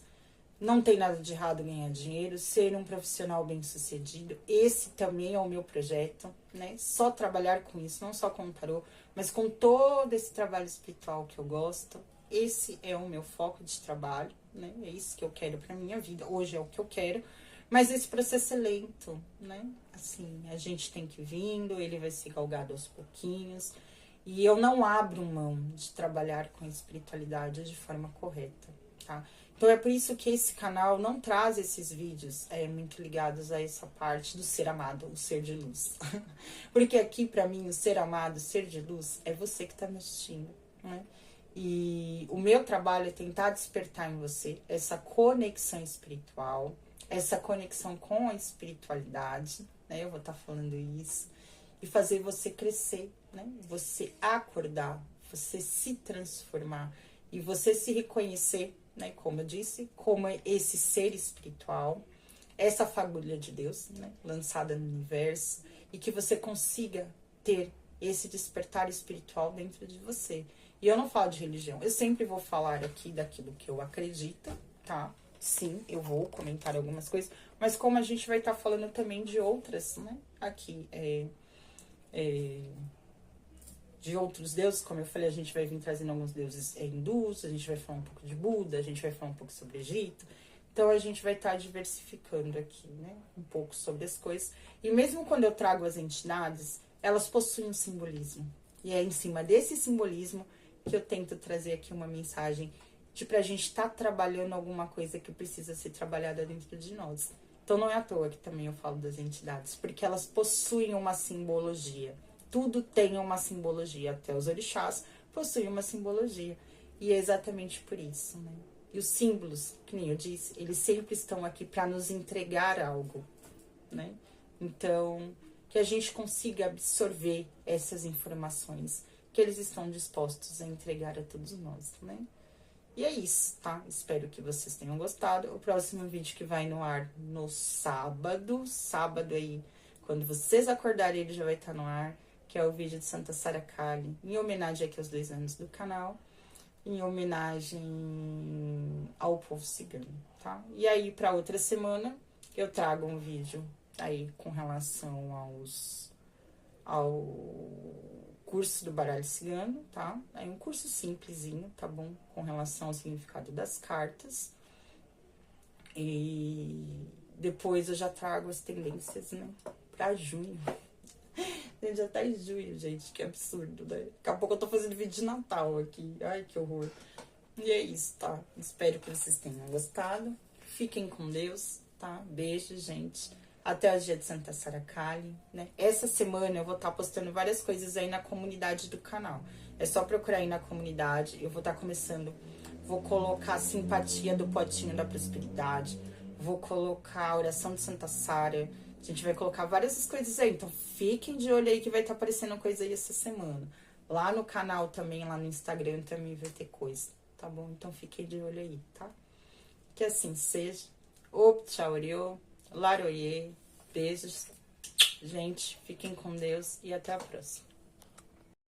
Não tem nada de errado ganhar dinheiro, ser um profissional bem-sucedido. Esse também é o meu projeto, né? Só trabalhar com isso, não só com o tarô, mas com todo esse trabalho espiritual que eu gosto. Esse é o meu foco de trabalho, né? É isso que eu quero pra minha vida. Hoje é o que eu quero, mas esse processo é lento, né? Assim, a gente tem que ir vindo, ele vai ser galgado aos pouquinhos. E eu não abro mão de trabalhar com a espiritualidade de forma correta, tá? Então, é por isso que esse canal não traz esses vídeos muito ligados a essa parte do ser amado, o ser de luz. Porque aqui, pra mim, o ser amado, o ser de luz, é você que tá me assistindo, né? E o meu trabalho é tentar despertar em você essa conexão espiritual, essa conexão com a espiritualidade, né? Eu vou estar falando isso. E fazer você crescer, né? Você acordar, você se transformar e você se reconhecer, né, como eu disse, como esse ser espiritual, essa fagulha de Deus, né, lançada no universo, e que você consiga ter esse despertar espiritual dentro de você. E eu não falo de religião, eu sempre vou falar aqui daquilo que eu acredito, tá? Sim, eu vou comentar algumas coisas, mas como a gente vai estar falando também de outras, né, aqui, de outros deuses, como eu falei, a gente vai vir trazendo alguns deuses hindus, a gente vai falar um pouco de Buda, a gente vai falar um pouco sobre Egito. Então, a gente vai estar diversificando aqui, né, um pouco sobre as coisas. E mesmo quando eu trago as entidades, elas possuem um simbolismo. E é em cima desse simbolismo que eu tento trazer aqui uma mensagem de pra gente estar trabalhando alguma coisa que precisa ser trabalhada dentro de nós. Então, não é à toa que também eu falo das entidades, porque elas possuem uma simbologia. Tudo tem uma simbologia, até os orixás possuem uma simbologia. E é exatamente por isso, né? E os símbolos, que nem eu disse, eles sempre estão aqui para nos entregar algo, né? Então, que a gente consiga absorver essas informações que eles estão dispostos a entregar a todos nós, né? E é isso, tá? Espero que vocês tenham gostado. O próximo vídeo que vai no ar no sábado aí, quando vocês acordarem, ele já vai estar no ar, que é o vídeo de Santa Sara Kali, em homenagem aqui aos 2 anos do canal, em homenagem ao povo cigano, tá? E aí, pra outra semana, eu trago um vídeo aí com relação ao curso do baralho cigano, tá? É um curso simplesinho, tá bom? Com relação ao significado das cartas. E depois eu já trago as tendências, né? Pra junho. A gente já tá em junho, gente, que absurdo, né? Daqui a pouco eu tô fazendo vídeo de Natal aqui. Ai, que horror. E é isso, tá? Espero que vocês tenham gostado. Fiquem com Deus, tá? Beijo, gente. Até o dia de Santa Sara Kali, né? Essa semana eu vou estar postando várias coisas aí na comunidade do canal. É só procurar aí na comunidade. Eu vou estar começando. Vou colocar a simpatia do potinho da prosperidade. Vou colocar a oração de Santa Sara. A gente vai colocar várias coisas aí. Então fiquem de olho aí que vai estar aparecendo coisa aí essa semana. Lá no canal também, lá no Instagram também vai ter coisa, tá bom? Então fiquem de olho aí, tá? Que assim seja. Tchau, Laroie, beijos. Gente, fiquem com Deus e até a próxima.